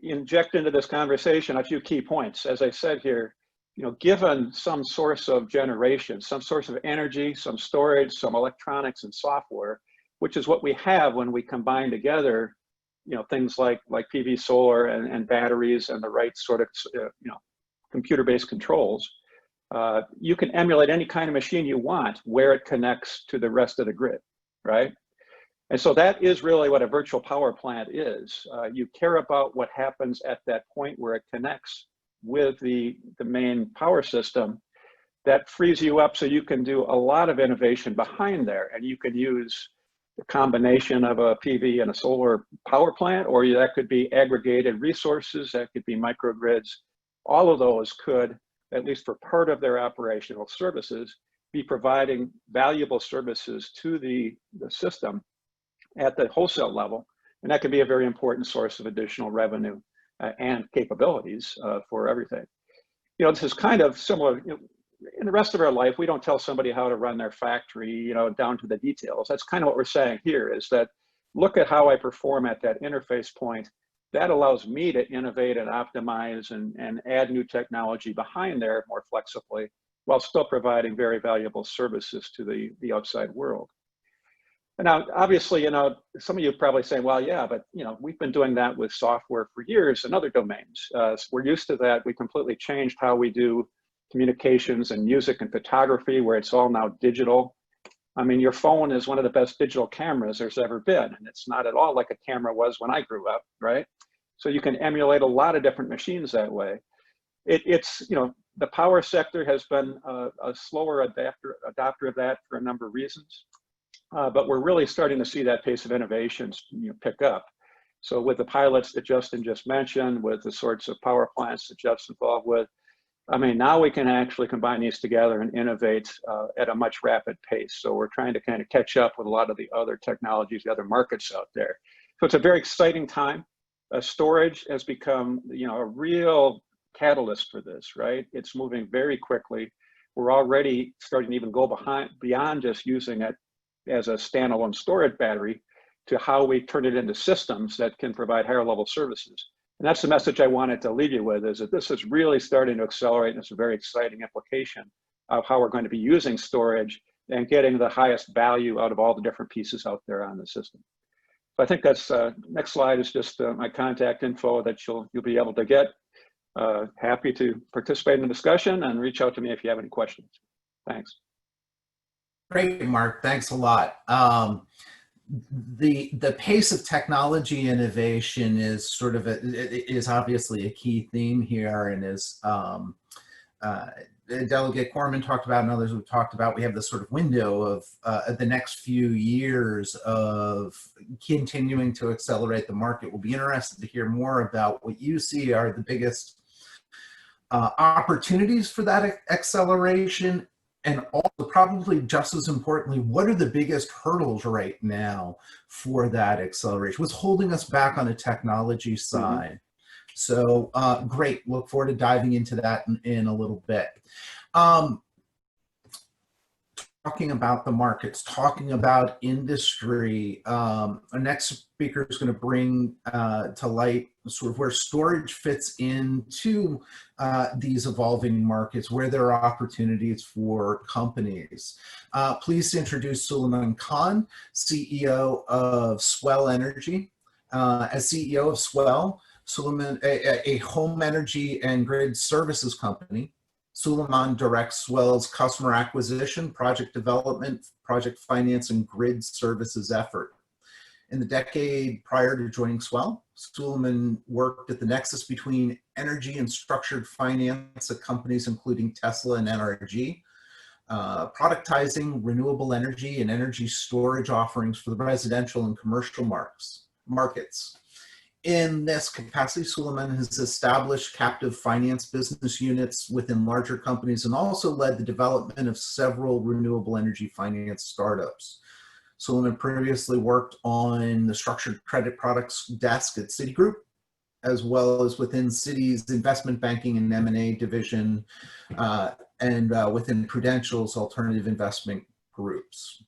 S6: inject into this conversation a few key points. As I said here, given some source of generation, some source of energy, some storage, some electronics and software, which is what we have when we combine together, things like PV solar and batteries and the right sort of, computer-based controls, you can emulate any kind of machine you want where it connects to the rest of the grid, right? And so that is really what a virtual power plant is. You care about what happens at that point where it connects with the main power system. That frees you up so you can do a lot of innovation behind there, and you can use the combination of a PV and a solar power plant, or that could be aggregated resources, that could be microgrids. All of those could, at least for part of their operational services, be providing valuable services to the system at the wholesale level. And that can be a very important source of additional revenue and capabilities for everything. You know, this is kind of similar, you know, in the rest of our life, we don't tell somebody how to run their factory, you know, down to the details. That's kind of what we're saying here, is that look at how I perform at that interface point. That allows me to innovate and optimize and add new technology behind there more flexibly, while still providing very valuable services to the outside world. And now, obviously, you know, some of you are probably saying, well, yeah, but, you know, we've been doing that with software for years in other domains. So we're used to that. We completely changed how we do communications and music and photography, where it's all now digital. I mean, your phone is one of the best digital cameras there's ever been, and it's not at all like a camera was when I grew up, right? So you can emulate a lot of different machines that way. It's, you know, the power sector has been a slower adopter of that for a number of reasons, but we're really starting to see that pace of innovations, you know, pick up. So with the pilots that Justin just mentioned, with the sorts of power plants that Geoff's involved with, I mean, now we can actually combine these together and innovate at a much rapid pace. So we're trying to kind of catch up with a lot of the other technologies, the other markets out there. So it's a very exciting time. Storage has become, you know, a real catalyst for this, right? It's moving very quickly. We're already starting to even go beyond just using it as a standalone storage battery to how we turn it into systems that can provide higher level services. And that's the message I wanted to leave you with, is that this is really starting to accelerate, and it's a very exciting implication of how we're going to be using storage and getting the highest value out of all the different pieces out there on the system. So I think that's, next slide is just my contact info that you'll be able to get. Happy to participate in the discussion, and reach out to me if you have any questions. Thanks.
S2: Great, Marc, thanks a lot. The pace of technology innovation is sort of is obviously a key theme here, and is Delegate Korman talked about, and others have talked about. We have this sort of window of the next few years of continuing to accelerate the market. We'll be interested to hear more about what you see are the biggest opportunities for that acceleration. And also, probably just as importantly, what are the biggest hurdles right now for that acceleration? What's holding us back on the technology side? So great, look forward to diving into that in a little bit. Talking about the markets, talking about industry, our next speaker is going to bring to light sort of where storage fits into these evolving markets, where there are opportunities for companies. Please introduce Suleiman Khan, CEO of Swell Energy. As CEO of Swell, Suleiman, a home energy and grid services company, Suleiman directs Swell's customer acquisition, project development, project finance, and grid services effort. In the decade prior to joining Swell, Suleiman worked at the nexus between energy and structured finance at companies including Tesla and NRG, productizing renewable energy and energy storage offerings for the residential and commercial markets. In this capacity, Suleiman has established captive finance business units within larger companies, and also led the development of several renewable energy finance startups. Suleiman previously worked on the structured credit products desk at Citigroup, as well as within Citi's investment banking and M&A division, and within Prudential's alternative investment groups.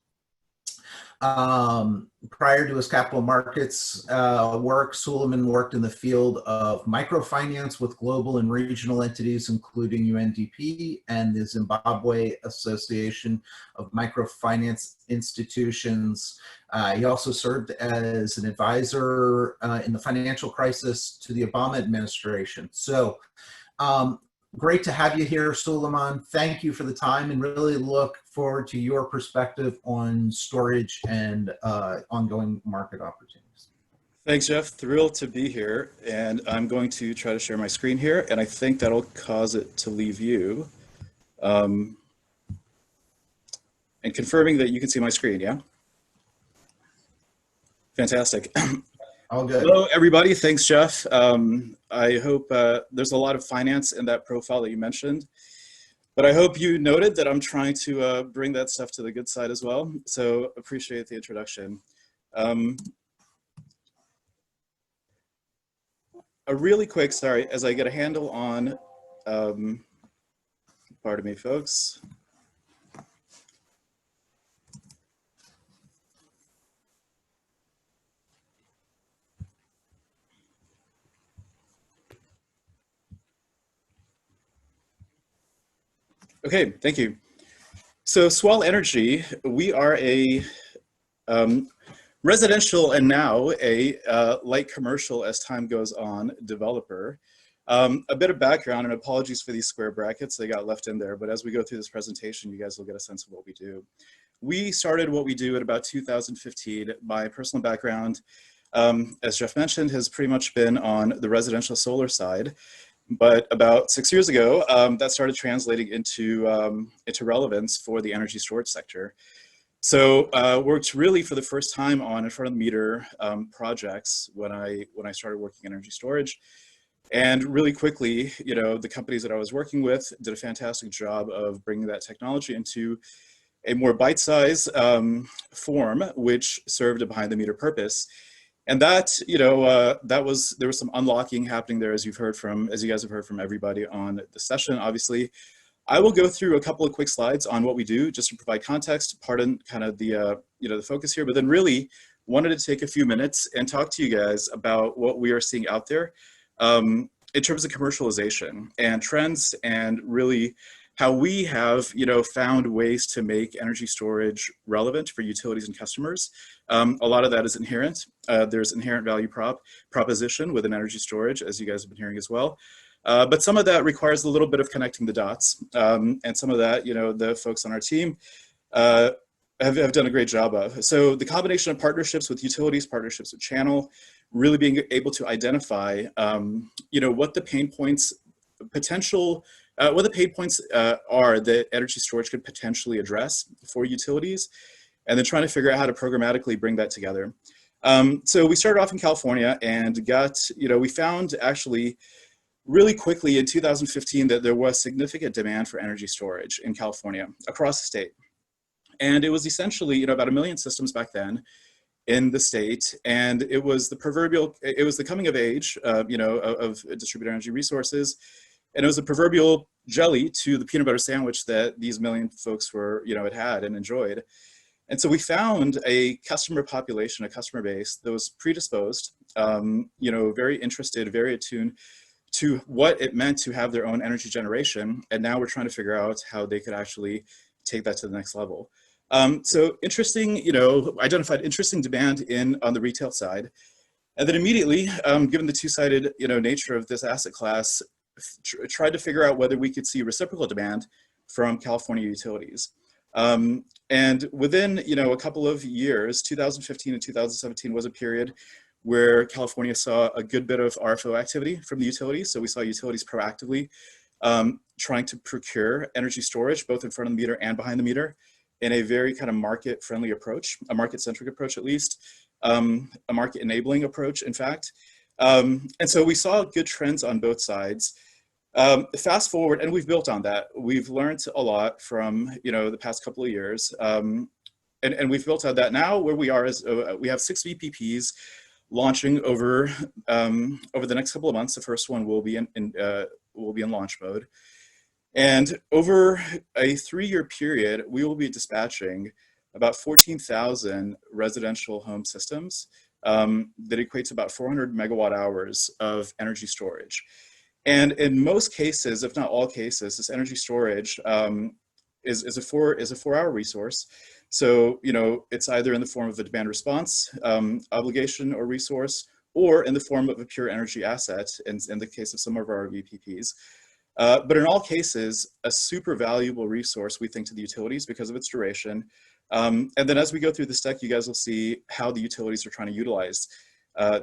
S2: Prior to his capital markets work, Suleiman worked in the field of microfinance with global and regional entities, including UNDP and the Zimbabwe Association of Microfinance Institutions. He also served as an advisor in the financial crisis to the Obama administration. So Great to have you here, Suleiman. Thank you for the time, and really look forward to your perspective on storage and ongoing market opportunities.
S7: Thanks, Geoff. Thrilled to be here. And I'm going to try to share my screen here, and I think that'll cause it to leave you. And confirming that you can see my screen, yeah? Fantastic.
S2: All good.
S7: Hello, everybody. Thanks, Geoff. I hope there's a lot of finance in that profile that you mentioned, but I hope you noted that I'm trying to bring that stuff to the good side as well. So appreciate the introduction. A really quick, sorry, as I get a handle on, pardon me, folks. Okay, thank you. So Swell Energy, we are a residential and now a light commercial as time goes on developer. A bit of background, and apologies for these square brackets, they got left in there, but as we go through this presentation, you guys will get a sense of what we do. We started what we do at about 2015. My personal background, as Geoff mentioned, has pretty much been on the residential solar side. But about 6 years ago, that started translating into relevance for the energy storage sector. So worked really for the first time on in front of the meter projects when I started working in energy storage. And really quickly, you know, the companies that I was working with did a fantastic job of bringing that technology into a more bite-sized form, which served a behind-the-meter purpose. And that, you know, there was some unlocking happening there, as you guys have heard from everybody on the session. Obviously, I will go through a couple of quick slides on what we do, just to provide context. Pardon kind of the the focus here, but then really wanted to take a few minutes and talk to you guys about what we are seeing out there in terms of commercialization and trends, and really how we have, you know, found ways to make energy storage relevant for utilities and customers. A lot of that is inherent. There's inherent value proposition within energy storage, as you guys have been hearing as well. But some of that requires a little bit of connecting the dots. And some of that, you know, the folks on our team have done a great job of. So the combination of partnerships with utilities, partnerships with channel, really being able to identify, you know, what the pain points are that energy storage could potentially address for utilities, and then trying to figure out how to programmatically bring that together. So we started off in California and we found actually really quickly in 2015 that there was significant demand for energy storage in California across the state. And it was essentially, you know, about 1 million systems back then in the state. And it was the coming of age, you know, of distributed energy resources. And it was a proverbial jelly to the peanut butter sandwich that these 1 million folks were, you know, had and enjoyed. And so we found a customer population, a customer base that was predisposed, you know, very interested, very attuned to what it meant to have their own energy generation. And now we're trying to figure out how they could actually take that to the next level. So interesting, you know, identified interesting demand on the retail side. And then immediately, given the two-sided, you know, nature of this asset class, tried to figure out whether we could see reciprocal demand from California utilities. And within, you know, a couple of years, 2015 and 2017 was a period where California saw a good bit of RFO activity from the utilities. So we saw utilities proactively trying to procure energy storage, both in front of the meter and behind the meter, in a very kind of market-friendly approach, a market-centric approach at least, a market-enabling approach, in fact. And so we saw good trends on both sides. Fast forward, and we've built on that. We've learned a lot from, you know, the past couple of years. And we've built on that. Now where we are is we have 6 VPPs launching over the next couple of months. The first one will be in launch mode. And over a 3-year period, we will be dispatching about 14,000 residential home systems that equates about 400 megawatt hours of energy storage. And in most cases, if not all cases, this energy storage is a 4-hour resource. So, you know, it's either in the form of a demand response obligation or resource, or in the form of a pure energy asset in the case of some of our VPPs. But in all cases, a super valuable resource, we think, to the utilities because of its duration. And then as we go through this deck, you guys will see how the utilities are trying to utilize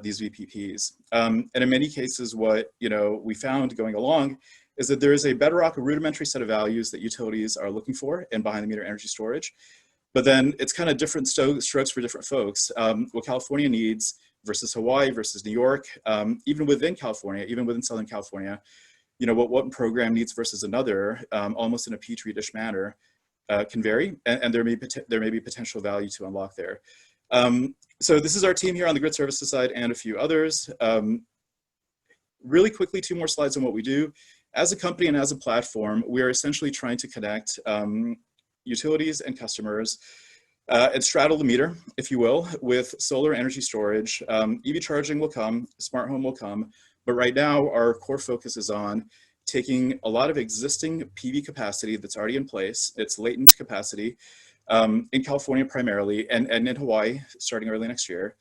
S7: these VPPs. And in many cases, what we found going along is that there is a bedrock, a rudimentary set of values that utilities are looking for in behind the meter energy storage. But then it's kind of different strokes for different folks. What California needs versus Hawaii versus New York, even within California, even within Southern California, what one program needs versus another, almost in a petri dish manner, can vary, and there may be potential value to unlock there. So this is our team here on the grid services side and a few others. Really quickly, 2 more slides on what we do. As a company and as a platform, we are essentially trying to connect utilities and customers and straddle the meter, if you will, with solar energy storage. EV charging will come, smart home will come, but right now our core focus is on taking a lot of existing PV capacity that's already in place, it's latent capacity, in California primarily, and in Hawaii starting early next year.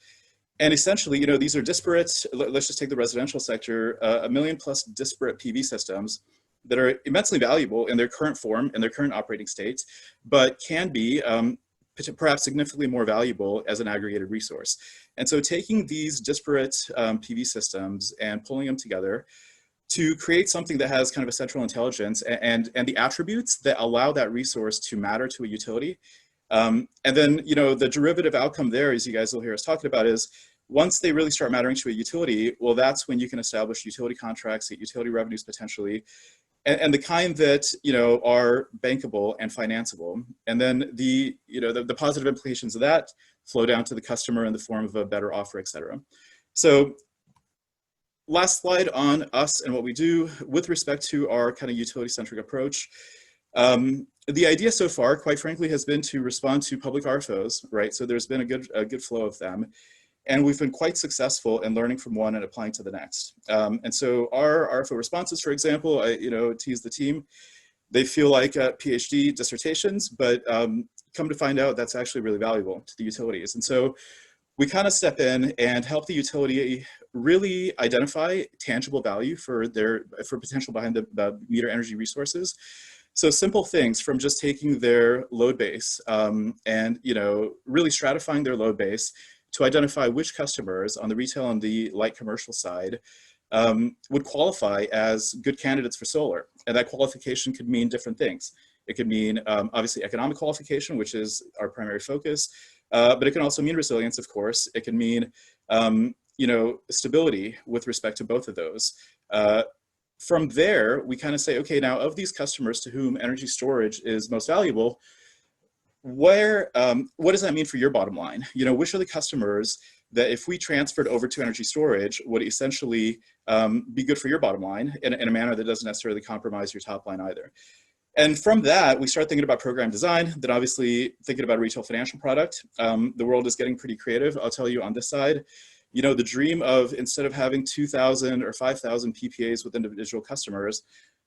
S7: And essentially, these are disparate, let's just take the residential sector, 1 million plus disparate PV systems that are immensely valuable in their current form, in their current operating state, but can be perhaps significantly more valuable as an aggregated resource. And so taking these disparate PV systems and pulling them together to create something that has kind of a central intelligence and the attributes that allow that resource to matter to a utility. And then, the derivative outcome there, as you guys will hear us talking about, is once they really start mattering to a utility, well, that's when you can establish utility contracts, get utility revenues potentially, and the kind that, are bankable and financeable. And then the positive implications of that flow down to the customer in the form of a better offer, et cetera. So last slide on us and what we do with respect to our kind of utility-centric approach. The idea so far, quite frankly, has been to respond to public RFOs, right? So there's been a good flow of them. And we've been quite successful in learning from one and applying to the next. And so our RFO responses, for example, I tease the team, they feel like PhD dissertations, but come to find out that's actually really valuable to the utilities. And so we kind of step in and help the utility really identify tangible value for potential behind the meter energy resources. So simple things from just taking their load base and really stratifying their load base to identify which customers on the retail and the light commercial side would qualify as good candidates for solar. And that qualification could mean different things. It could mean obviously economic qualification, which is our primary focus, but it can also mean resilience, of course. It can mean stability with respect to both of those. From there, we kind of say, okay, now of these customers to whom energy storage is most valuable, what does that mean for your bottom line? Which are the customers that if we transferred over to energy storage would essentially be good for your bottom line in a manner that doesn't necessarily compromise your top line either. And from that, we start thinking about program design, then obviously thinking about a retail financial product. The world is getting pretty creative. I'll tell you on this side, the dream of, instead of having 2,000 or 5,000 PPAs with individual customers,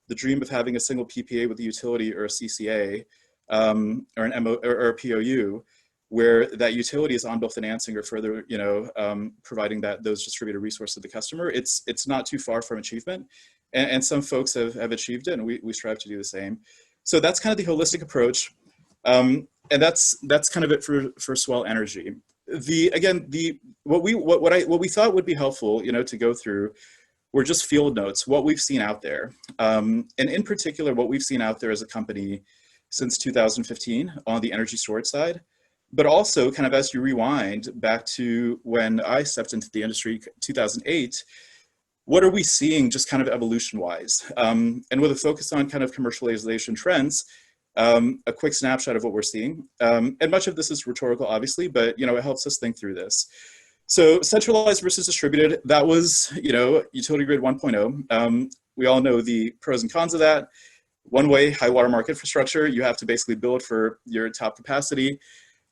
S7: the dream of having a single PPA with a utility or a CCA or an MO or a POU, where that utility is on bill financing or further, providing those distributed resources to the customer. It's not too far from achievement, and some folks have achieved it, and we strive to do the same. So that's kind of the holistic approach, and that's kind of it for Swell Energy. What we thought would be helpful, to go through were just field notes, what we've seen out there, and in particular, what we've seen out there as a company since 2015 on the energy storage side, but also kind of as you rewind back to when I stepped into the industry, 2008, what are we seeing just kind of evolution-wise? And with a focus on kind of commercialization trends, a quick snapshot of what we're seeing. And much of this is rhetorical, obviously, but it helps us think through this. So centralized versus distributed, that was, utility grid 1.0. We all know the pros and cons of that. One way, high water mark infrastructure, you have to basically build for your top capacity,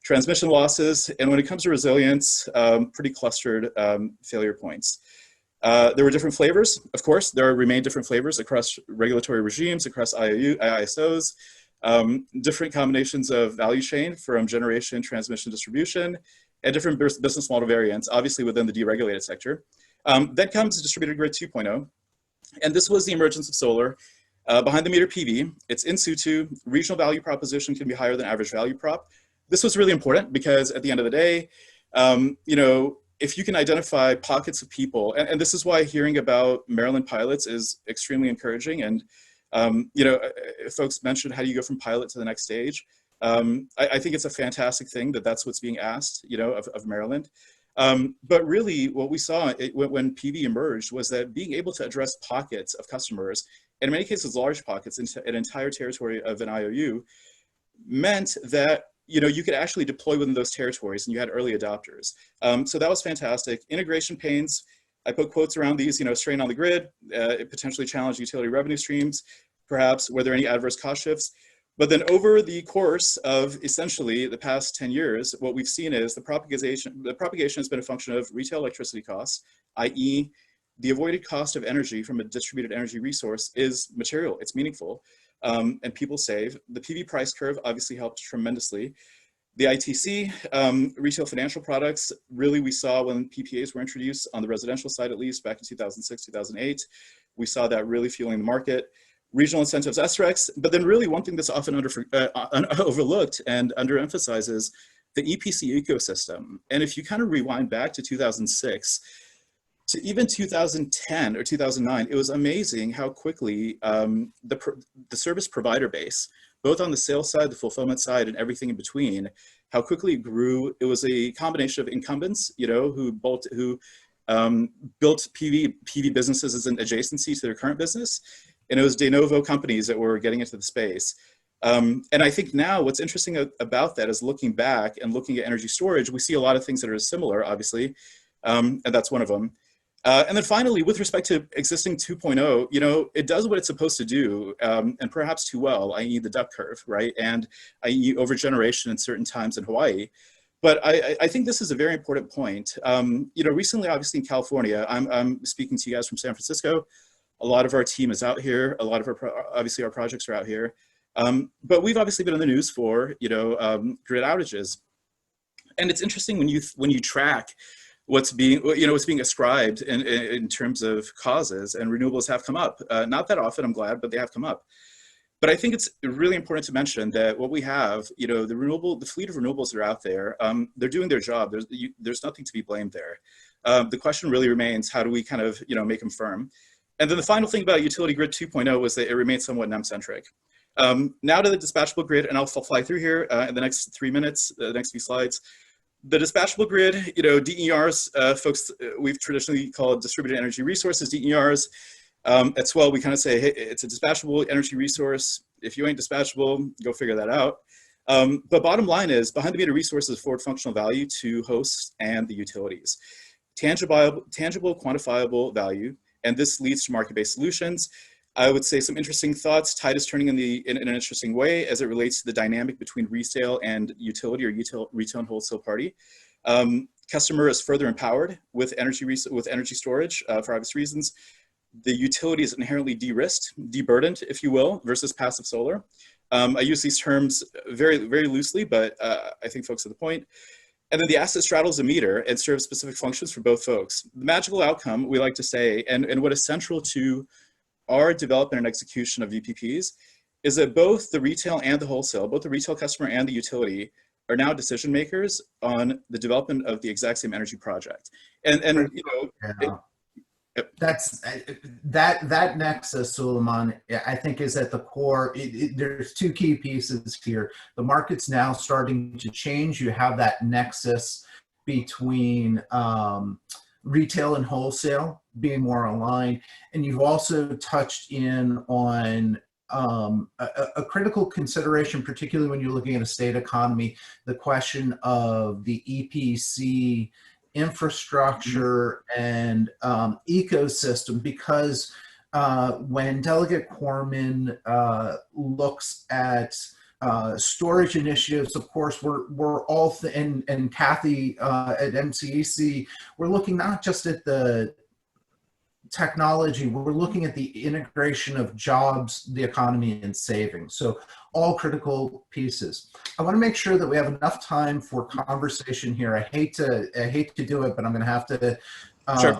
S7: transmission losses, and when it comes to resilience, pretty clustered failure points. There were different flavors, of course. There remain different flavors across regulatory regimes, across ISOs, different combinations of value chain from generation, transmission, distribution, and different business model variants, obviously within the deregulated sector. Then comes distributed grid 2.0, and this was the emergence of solar. Behind the meter PV, it's in situ, regional value proposition can be higher than average value prop. This was really important because at the end of the day, you know, if you can identify pockets of people, and this is why hearing about Maryland pilots is extremely encouraging. And, you know, folks mentioned, how do you go from pilot to the next stage? I think it's a fantastic thing that that's what's being asked, you know, of Maryland. But really what we saw when PV emerged was that being able to address pockets of customers, and in many cases large pockets, into an entire territory of an IOU, meant that, you know, you could actually deploy within those territories and you had early adopters. So that was fantastic. Integration pains, I put quotes around these, you know, strain on the grid, it potentially challenged utility revenue streams, perhaps were there any adverse cost shifts? But then over the course of essentially the past 10 years, what we've seen is the propagation has been a function of retail electricity costs, i.e. the avoided cost of energy from a distributed energy resource is material, it's meaningful, and people save. The PV price curve obviously helped tremendously. The ITC, retail financial products, really we saw when PPAs were introduced on the residential side, at least back in 2006, 2008, we saw that really fueling the market. Regional incentives, SRECs, but then really one thing that's often overlooked and underemphasized is the EPC ecosystem. And if you kind of rewind back to 2006, to even 2010 or 2009, it was amazing how quickly the service provider base, both on the sales side, the fulfillment side, and everything in between, how quickly it grew. It was a combination of incumbents, you know, who built PV businesses as an adjacency to their current business. And it was de novo companies that were getting into the space. And I think now what's interesting about that is looking back and looking at energy storage, we see a lot of things that are similar, obviously, and that's one of them. And then finally, with respect to existing 2.0, you know, it does what it's supposed to do, and perhaps too well, i.e. the duck curve, right? And i.e. overgeneration in certain times in Hawaii. But I think this is a very important point. You know, recently, obviously in California, I'm speaking to you guys from San Francisco. A lot of our team is out here. A lot of obviously our projects are out here. But we've obviously been in the news for, you know, grid outages. And it's interesting when you track what's being ascribed in terms of causes, and renewables have come up. Not that often, I'm glad, but they have come up. But I think it's really important to mention that what we have, you know, the fleet of renewables that are out there, they're doing their job. There's nothing to be blamed there. The question really remains, how do we kind of, you know, make them firm? And then the final thing about Utility Grid 2.0 was that it remains somewhat NEM-centric. Now to the dispatchable grid, and I'll fly through here in the next 3 minutes, the next few slides. The dispatchable grid, you know, DERs, folks, we've traditionally called distributed energy resources, DERs. At Swell, we kind of say, hey, it's a dispatchable energy resource. If you ain't dispatchable, go figure that out. But bottom line is, behind the meter resources forward functional value to hosts and the utilities. Tangible, quantifiable value, and this leads to market-based solutions. I would say some interesting thoughts. Tide is turning in an interesting way as it relates to the dynamic between resale and utility, or retail and wholesale party. Customer is further empowered with energy storage for obvious reasons. The utility is inherently de-risked, de-burdened, if you will, versus passive solar. I use these terms very, very loosely, but I think folks are the point. And then the asset straddles a meter and serves specific functions for both folks. The magical outcome, we like to say, and what is central to our development and execution of VPPs, is that both the retail and the wholesale, both the retail customer and the utility, are now decision makers on the development of the exact same energy project. And you know,
S2: yeah. That's that nexus, Suleiman, I think is at the core. There's two key pieces here. The market's now starting to change. You have that nexus between retail and wholesale being more aligned, and you've also touched in on a critical consideration, particularly when you're looking at a state economy, the question of the EPC infrastructure and ecosystem, because when Delegate Korman looks at storage initiatives, of course, we're all, and Kathy at MCEC, we're looking not just at the technology, we're looking at the integration of jobs, the economy, and savings. So all critical pieces. I want to make sure that we have enough time for conversation here. I hate to do it, but I'm going to have to
S7: Sure.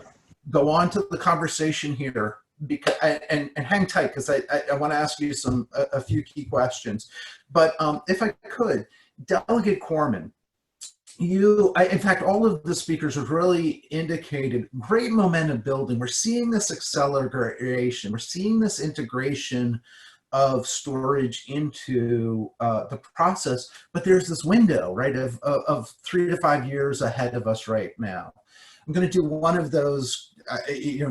S2: go on to the conversation here. because and hang tight because I want to ask you a few key questions. But if I could, Delegate Korman, in fact, all of the speakers have really indicated great momentum building. We're seeing this acceleration. We're seeing this integration of storage into the process, but there's this window, right, of 3 to 5 years ahead of us right now. I'm going to do one of those,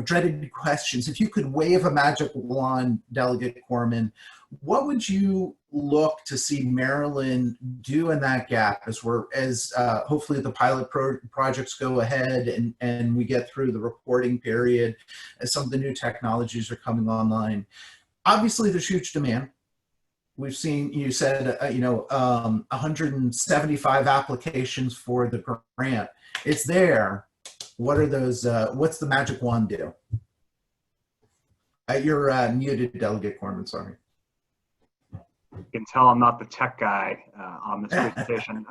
S2: dreaded questions. If you could wave a magic wand, Delegate Korman, what would you look to see Maryland do in that gap as hopefully the pilot projects go ahead and we get through the reporting period as some of the new technologies are coming online? Obviously, there's huge demand. We've seen, you said, 175 applications for the grant. It's there. What are those? What's the magic wand do? You're muted, Delegate Korman, sorry.
S4: You can tell I'm not the tech guy on this presentation.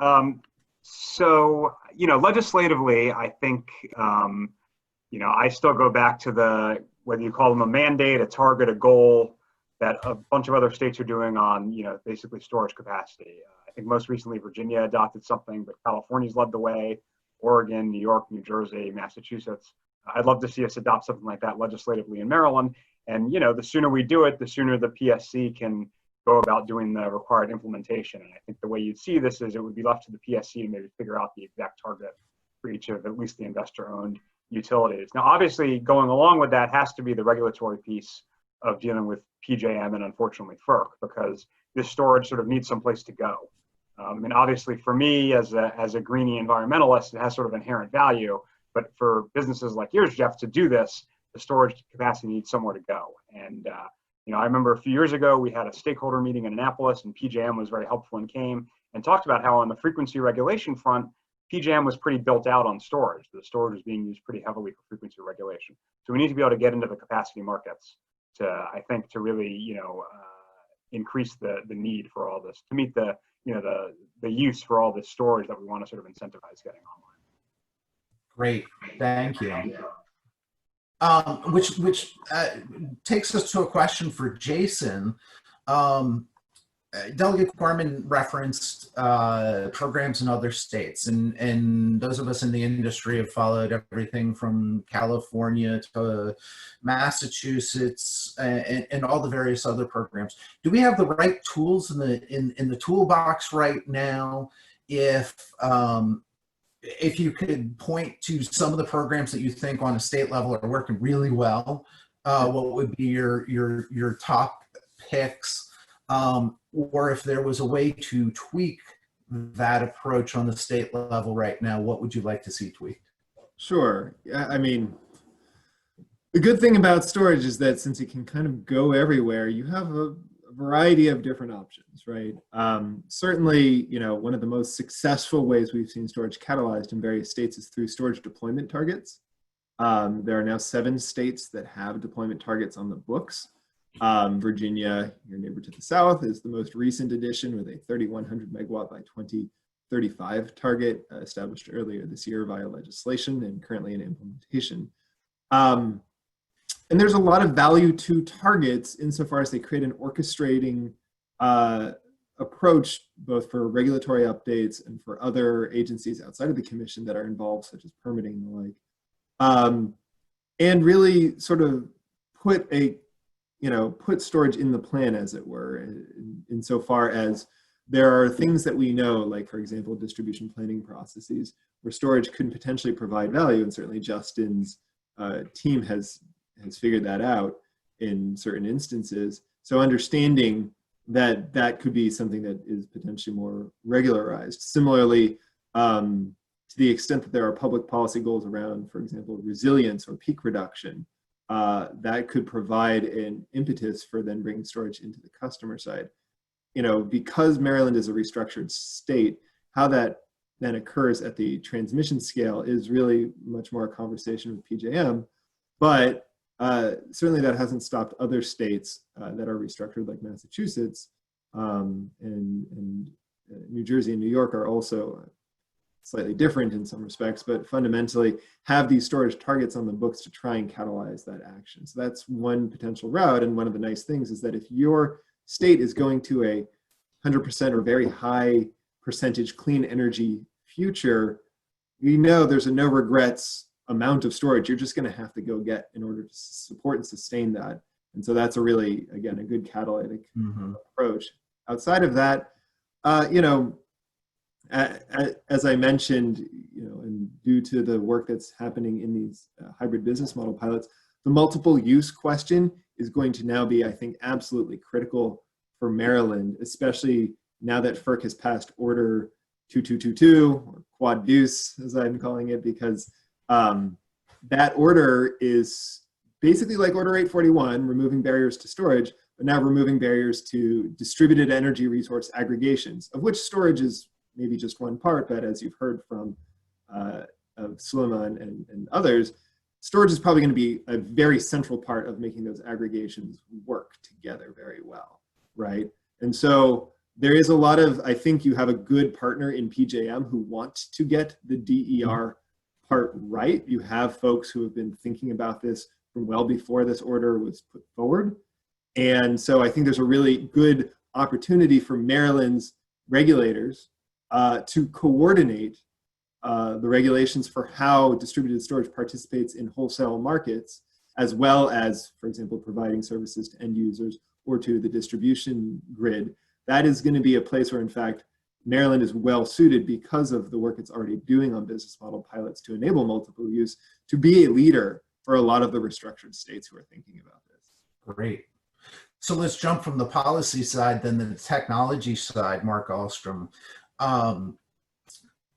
S4: So, legislatively, I think, I still go back to whether you call them a mandate, a target, a goal, that a bunch of other states are doing on, basically storage capacity. I think most recently Virginia adopted something, but California's led the way. Oregon, New York, New Jersey, Massachusetts. I'd love to see us adopt something like that legislatively in Maryland. And, the sooner we do it, the sooner the PSC can go about doing the required implementation. And I think the way you'd see this is it would be left to the PSC to maybe figure out the exact target for each of at least the investor-owned utilities. Now, obviously, going along with that has to be the regulatory piece of dealing with PJM and unfortunately FERC, because this storage sort of needs someplace to go. Obviously for me as a greenie environmentalist, it has sort of inherent value, but for businesses like yours, Geoff, to do this, the storage capacity needs somewhere to go. And, I remember a few years ago, we had a stakeholder meeting in Annapolis and PJM was very helpful and came and talked about how on the frequency regulation front, PJM was pretty built out on storage. The storage was being used pretty heavily for frequency regulation. So we need to be able to get into the capacity markets to really, increase the need for all this, to meet the use for all this storage that we want to sort of incentivize getting online.
S2: Great, thank you. Which takes us to a question for Jason. Delegate Korman referenced programs in other states, and those of us in the industry have followed everything from California to Massachusetts and all the various other programs. Do we have the right tools in the toolbox right now? If you could point to some of the programs that you think on a state level are working really well, what would be your top picks? Or if there was a way to tweak that approach on the state level right now, what would you like to see tweaked?
S3: Sure. The good thing about storage is that since it can kind of go everywhere, you have a variety of different options, right? Certainly, one of the most successful ways we've seen storage catalyzed in various states is through storage deployment targets. There are now 7 states that have deployment targets on the books. Virginia, your neighbor to the south, is the most recent addition with a 3,100 megawatt by 2035 target established earlier this year via legislation and currently in implementation. And there's a lot of value to targets insofar as they create an orchestrating approach, both for regulatory updates and for other agencies outside of the commission that are involved, such as permitting and the like, and really sort of put storage in the plan, as it were, insofar as there are things that we know, like, for example, distribution planning processes, where storage could potentially provide value, and certainly Justin's team has figured that out in certain instances. So understanding that could be something that is potentially more regularized. Similarly, to the extent that there are public policy goals around, for example, resilience or peak reduction, that could provide an impetus for then bringing storage into the customer side. Because Maryland is a restructured state, how that then occurs at the transmission scale is really much more a conversation with PJM, but certainly that hasn't stopped other states that are restructured, like Massachusetts, and New Jersey and New York are also slightly different in some respects, but fundamentally have these storage targets on the books to try and catalyze that action. So that's one potential route. And one of the nice things is that if your state is going to a 100% or very high percentage clean energy future, you know there's a no regrets amount of storage you're just going to have to go get in order to support and sustain that. And so that's a really, again, a good catalytic approach. Outside of that, you know, as I mentioned, you know, and due to the work that's happening in these hybrid business model pilots, the multiple use question is going to now be, I think, absolutely critical for Maryland, especially now that FERC has passed Order 2222, or Quad Deuce, as I'm calling it, because that order is basically like Order 841, removing barriers to storage, but now removing barriers to distributed energy resource aggregations, of which storage is maybe just one part, but as you've heard from Suleiman and others, storage is probably going to be a very central part of making those aggregations work together very well, right? And so there is a lot of, I think you have a good partner in PJM who want to get the DER part right. You have folks who have been thinking about this from well before this order was put forward. And so I think there's a really good opportunity for Maryland's regulators to coordinate the regulations for how distributed storage participates in wholesale markets, as well as, for example, providing services to end users or to the distribution grid. That is going to be a place where, in fact, Maryland is well suited because of the work it's already doing on business model pilots to enable multiple use, to be a leader for a lot of the restructured states who are thinking about this.
S2: Great. So let's jump from the policy side, then the technology side, Marc Ahlstrom.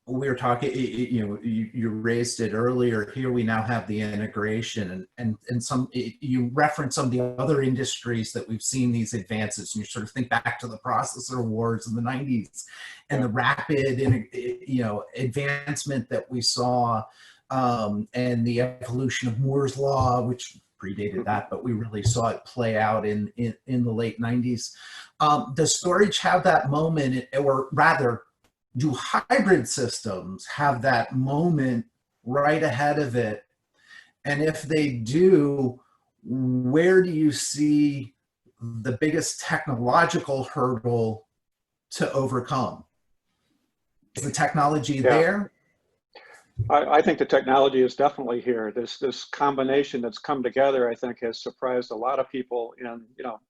S2: We were talking, you know, you raised it earlier. Here we now have the integration, and some, you referenced some of the other industries that we've seen these advances, and you sort of think back to the processor wars in the 90s and the rapid, you know, advancement that we saw, and the evolution of Moore's law, which predated that, but we really saw it play out in the late 90s. Does storage have that moment, or rather, do hybrid systems have that moment right ahead of it? And if they do, where do you see the biggest technological hurdle to overcome? Is the technology there?
S6: I think the technology is definitely here. This combination that's come together, I think, has surprised a lot of people in, you know,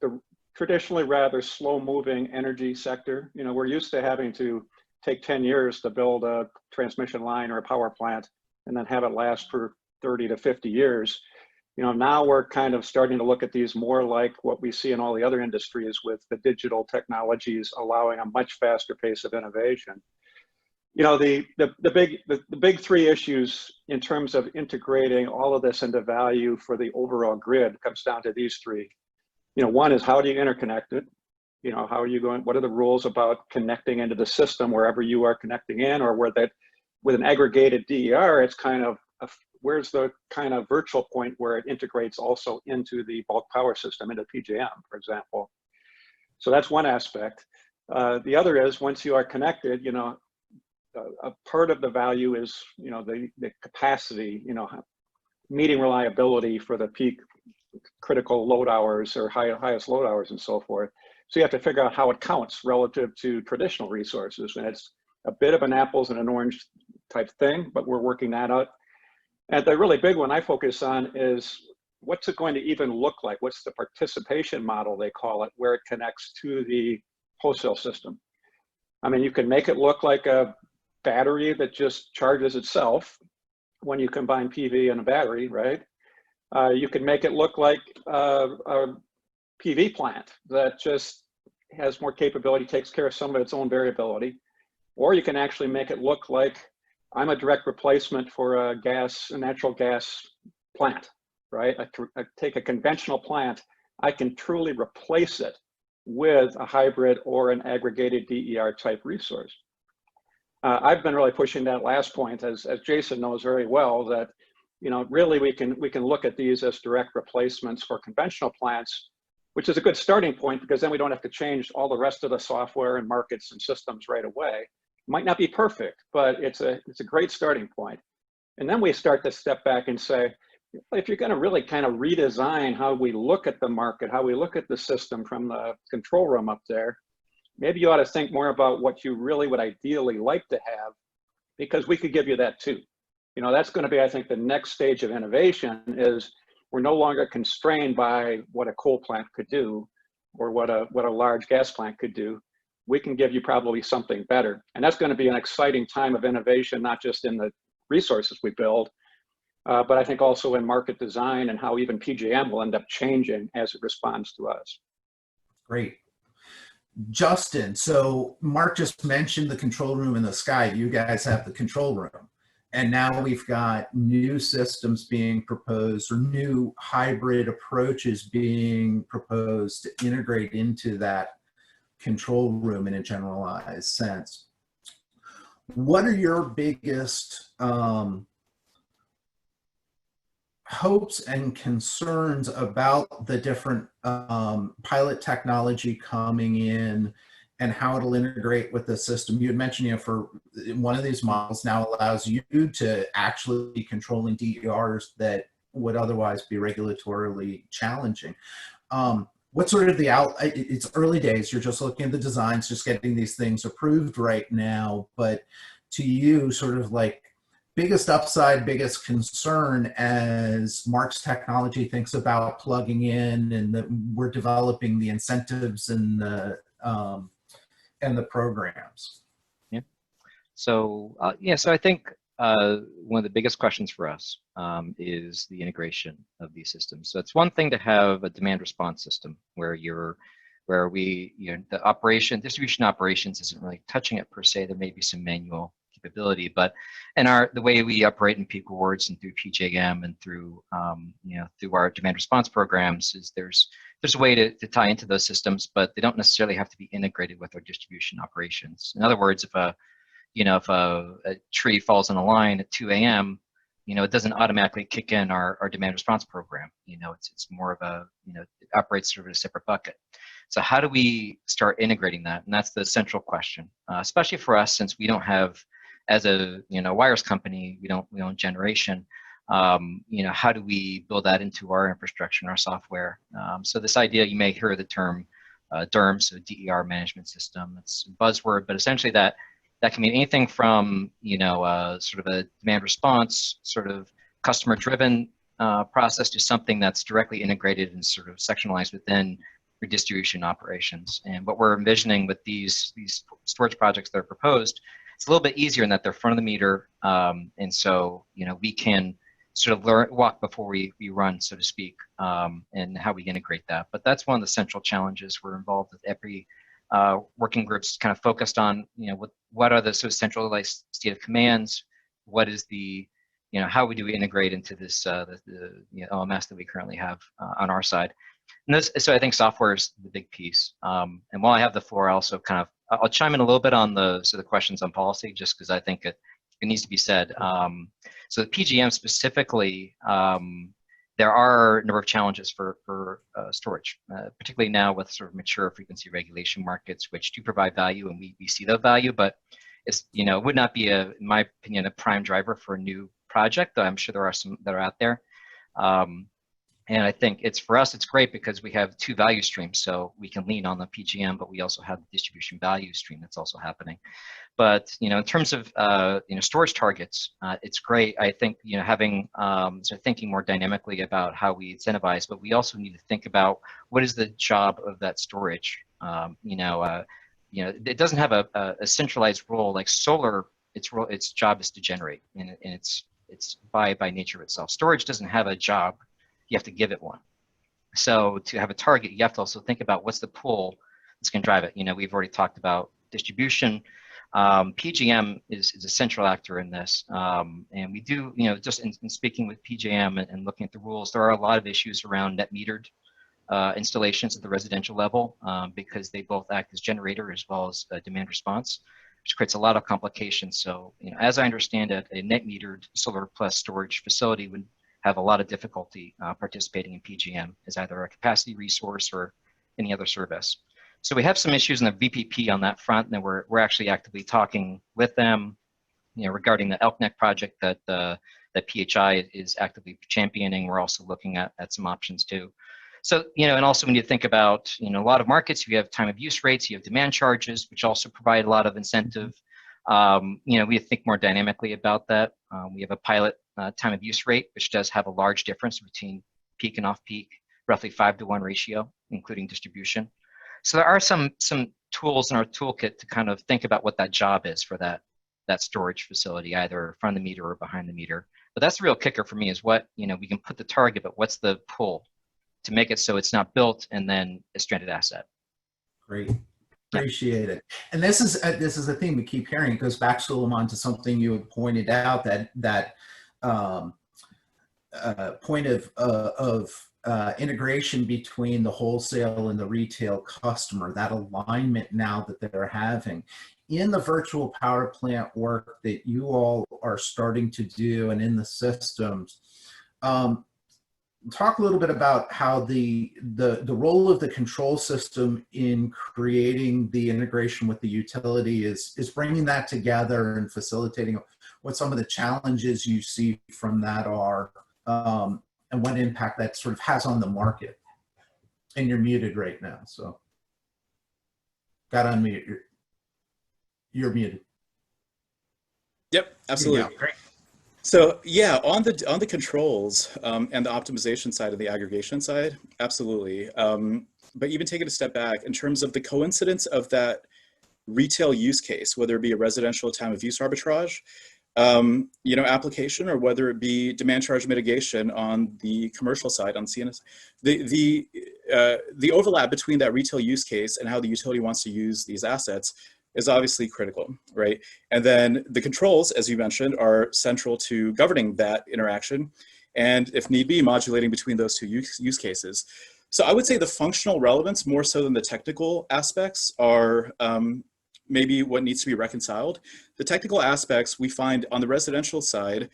S6: the traditionally rather slow-moving energy sector. You know, we're used to having to take 10 years to build a transmission line or a power plant and then have it last for 30 to 50 years. You know, now we're kind of starting to look at these more like what we see in all the other industries, with the digital technologies allowing a much faster pace of innovation. You know, the big three issues in terms of integrating all of this into value for the overall grid comes down to these three. You know, one is, how do you interconnect it? You know, how are you going, what are the rules about connecting into the system wherever you are connecting in, or where that, with an aggregated DER, it's kind of, where's the kind of virtual point where it integrates also into the bulk power system, into PJM, for example. So that's one aspect. The other is, once you are connected, you know, a part of the value is, you know, the capacity, you know, meeting reliability for the peak critical load hours or highest load hours and so forth. So you have to figure out how it counts relative to traditional resources. And it's a bit of an apples and an orange type thing, but we're working that out. And the really big one I focus on is, what's it going to even look like? What's the participation model, they call it, where it connects to the wholesale system? I mean, you can make it look like a battery that just charges itself when you combine PV and a battery, right? You can make it look like a PV plant that just has more capability, takes care of some of its own variability. Or you can actually make it look like I'm a direct replacement for a natural gas plant, right? I take a conventional plant, I can truly replace it with a hybrid or an aggregated DER type resource. I've been really pushing that last point, as Jason knows very well, that, you know, really we can look at these as direct replacements for conventional plants, which is a good starting point, because then we don't have to change all the rest of the software and markets and systems right away. Might not be perfect, but it's a great starting point. And then we start to step back and say, if you're going to really kind of redesign how we look at the market, how we look at the system from the control room up there, maybe you ought to think more about what you really would ideally like to have, because we could give you that too. You know, that's going to be, I think, the next stage of innovation is we're no longer constrained by what a coal plant could do or what a large gas plant could do. We can give you probably something better. And that's going to be an exciting time of innovation, not just in the resources we build, but I think also in market design and how even PJM will end up changing as it responds to us.
S2: Great. Justin, so Marc just mentioned the control room in the sky. You guys have the control room. And now we've got new systems being proposed or new hybrid approaches being proposed to integrate into that control room in a generalized sense. What are your biggest hopes and concerns about the different pilot technology coming in and how it'll integrate with the system? You had mentioned, you know, for one of these models now allows you to actually be controlling DERs that would otherwise be regulatorily challenging. What sort of it's early days, you're just looking at the designs, just getting these things approved right now, but to you, sort of like biggest upside, biggest concern as Marc's technology thinks about plugging in and we're developing the incentives and the programs.
S5: Yeah. So so I think one of the biggest questions for us is the integration of these systems. So it's one thing to have a demand response system where the distribution operations isn't really touching it per se. There may be some manual capability, but the way we operate in peak rewards and through PJM and through through our demand response programs is there's a way to tie into those systems, but they don't necessarily have to be integrated with our distribution operations. In other words, if a tree falls on a line at 2 a.m., it doesn't automatically kick in our demand response program. It's more of it operates sort of a separate bucket. So how do we start integrating that? And that's the central question, especially for us, since we don't have, as a wires company, we don't generation. How do we build that into our infrastructure and our software? So this idea, you may hear the term DERM, so DER management system. It's a buzzword, but essentially that can mean anything from sort of a demand response, sort of customer-driven process to something that's directly integrated and sort of sectionalized within your distribution operations. And what we're envisioning with these storage projects that are proposed, it's a little bit easier in that they're front of the meter, and so we can sort of walk before we run, so to speak, and how we integrate that. But that's one of the central challenges. We're involved with every working groups kind of focused on what are the sort of centralized state of commands, what is the how do we integrate into this the OMS that we currently have on our side. And so I think software is the big piece. And while I have the floor, I also I'll chime in a little bit on the questions on policy, just because I think it needs to be said. So the PGM specifically, there are a number of challenges for storage, particularly now with sort of mature frequency regulation markets, which do provide value, and we see that value, but it's it would not be in my opinion, a prime driver for a new project, though I'm sure there are some that are out there. And I think for us, it's great because we have two value streams, so we can lean on the PGM, but we also have the distribution value stream that's also happening. But in terms of storage targets, it's great. I think having thinking more dynamically about how we incentivize, but we also need to think about what is the job of that storage. It doesn't have a centralized role like solar. Its job is to generate, and it's by nature of itself. Storage doesn't have a job. You have to give it one. So to have a target, you have to also think about what's the pull that's going to drive it. We've already talked about distribution. PGM is a central actor in this. And we do, just in speaking with PJM and looking at the rules, there are a lot of issues around net metered installations at the residential level because they both act as generator as well as demand response, which creates a lot of complications. So, as I understand it, a net metered solar plus storage facility would have a lot of difficulty participating in PGM as either a capacity resource or any other service. So we have some issues in the VPP on that front, and we're actually actively talking with them, regarding the Elk Neck project that PHI is actively championing. We're also looking at some options too. So, and also when you think about, a lot of markets, you have time of use rates, you have demand charges, which also provide a lot of incentive. We think more dynamically about that. We have a pilot time of use rate, which does have a large difference between peak and off peak, roughly 5-to-1 ratio, including distribution. So there are some tools in our toolkit to kind of think about what that job is for that storage facility, either front of the meter or behind the meter. But that's the real kicker for me, is what, we can put the target, but what's the pull to make it so it's not built and then a stranded asset.
S2: Great. Appreciate it. And this is a theme we keep hearing. It goes back, Suleiman, to something you had pointed out, that point of integration between the wholesale and the retail customer, that alignment now that they're having. In the virtual power plant work that you all are starting to do and in the systems, talk a little bit about how the role of the control system in creating the integration with the utility is bringing that together and facilitating what some of the challenges you see from that are, and what impact that sort of has on the market. And you're muted right now, so got to unmute. You're muted.
S7: Yep, absolutely.
S2: Great.
S7: So yeah, on the controls and the optimization side and the aggregation side, absolutely. But even taking a step back, in terms of the coincidence of that retail use case, whether it be a residential time of use arbitrage, application, or whether it be demand charge mitigation on the commercial side on CNS, the overlap between that retail use case and how the utility wants to use these assets is obviously critical, right? And then the controls, as you mentioned, are central to governing that interaction, and if need be, modulating between those two use cases. So I would say the functional relevance, more so than the technical aspects, are maybe what needs to be reconciled. The technical aspects we find on the residential side,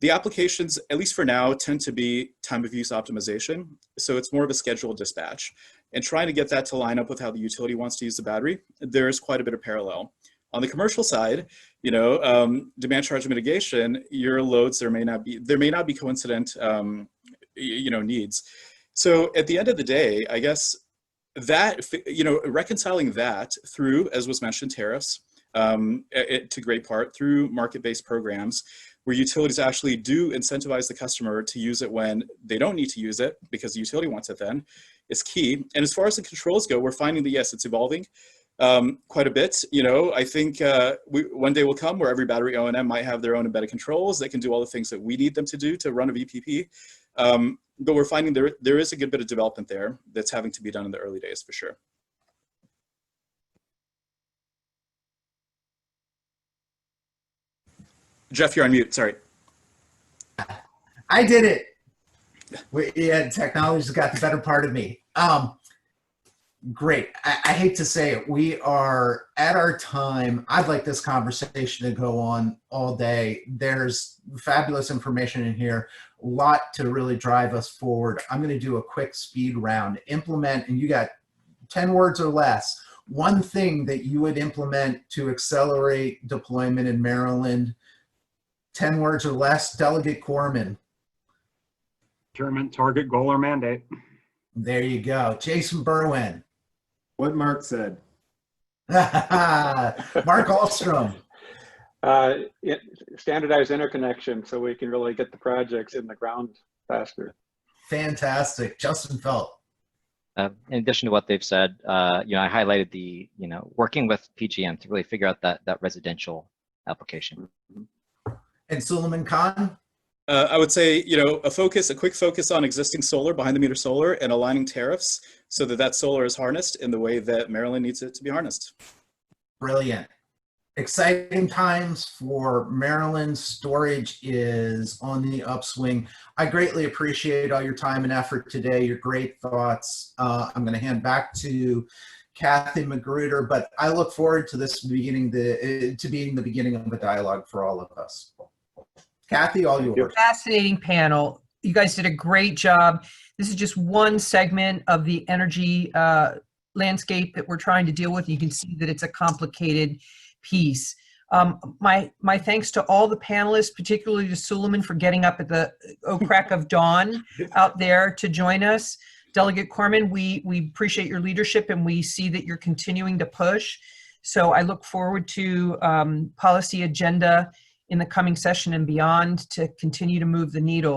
S7: the applications, at least for now, tend to be time of use optimization. So it's more of a scheduled dispatch. And trying to get that to line up with how the utility wants to use the battery, there's quite a bit of parallel. On the commercial side, demand charge mitigation, your loads, there may not be coincident, needs. So at the end of the day, I guess that, reconciling that through, as was mentioned, tariffs, to great part through market-based programs, where utilities actually do incentivize the customer to use it when they don't need to use it because the utility wants it then, is key. And as far as the controls go, we're finding that, yes, it's evolving quite a bit. I think one day will come where every battery O&M might have their own embedded controls that can do all the things that we need them to do to run a VPP. But we're finding there is a good bit of development there that's having to be done in the early days, for sure. Geoff, you're on mute, sorry.
S2: I did it. Technology's got the better part of me. Great. I hate to say it. We are at our time. I'd like this conversation to go on all day. There's fabulous information in here, a lot to really drive us forward. I'm going to do a quick speed round. Implement, and you got 10 words or less. One thing that you would implement to accelerate deployment in Maryland, 10 words or less. Delegate Korman.
S4: Procurement, target, goal, or mandate.
S2: There you go. Jason Burwen.
S3: What Marc said.
S2: Marc Oxnam.
S6: Standardized interconnection so we can really get the projects in the ground faster.
S2: Fantastic. Justin Felt.
S5: In addition to what they've said, I highlighted the, working with PGM to really figure out that residential application.
S2: And Suleiman Khan?
S7: I would say, a quick focus on existing solar, behind the meter solar, and aligning tariffs so that solar is harnessed in the way that Maryland needs it to be harnessed.
S2: Brilliant. Exciting times for Maryland. Storage is on the upswing. I greatly appreciate all your time and effort today, your great thoughts. I'm going to hand back to Kathy Magruder, but I look forward to this being the beginning of a dialogue for all of us. Kathy, all yours.
S1: Fascinating panel. You guys did a great job. This is just one segment of the energy landscape that we're trying to deal with. You can see that it's a complicated piece. My thanks to all the panelists, particularly to Suleiman for getting up at the crack of dawn out there to join us. Delegate Korman, we appreciate your leadership and we see that you're continuing to push. So I look forward to policy agenda in the coming session and beyond to continue to move the needle.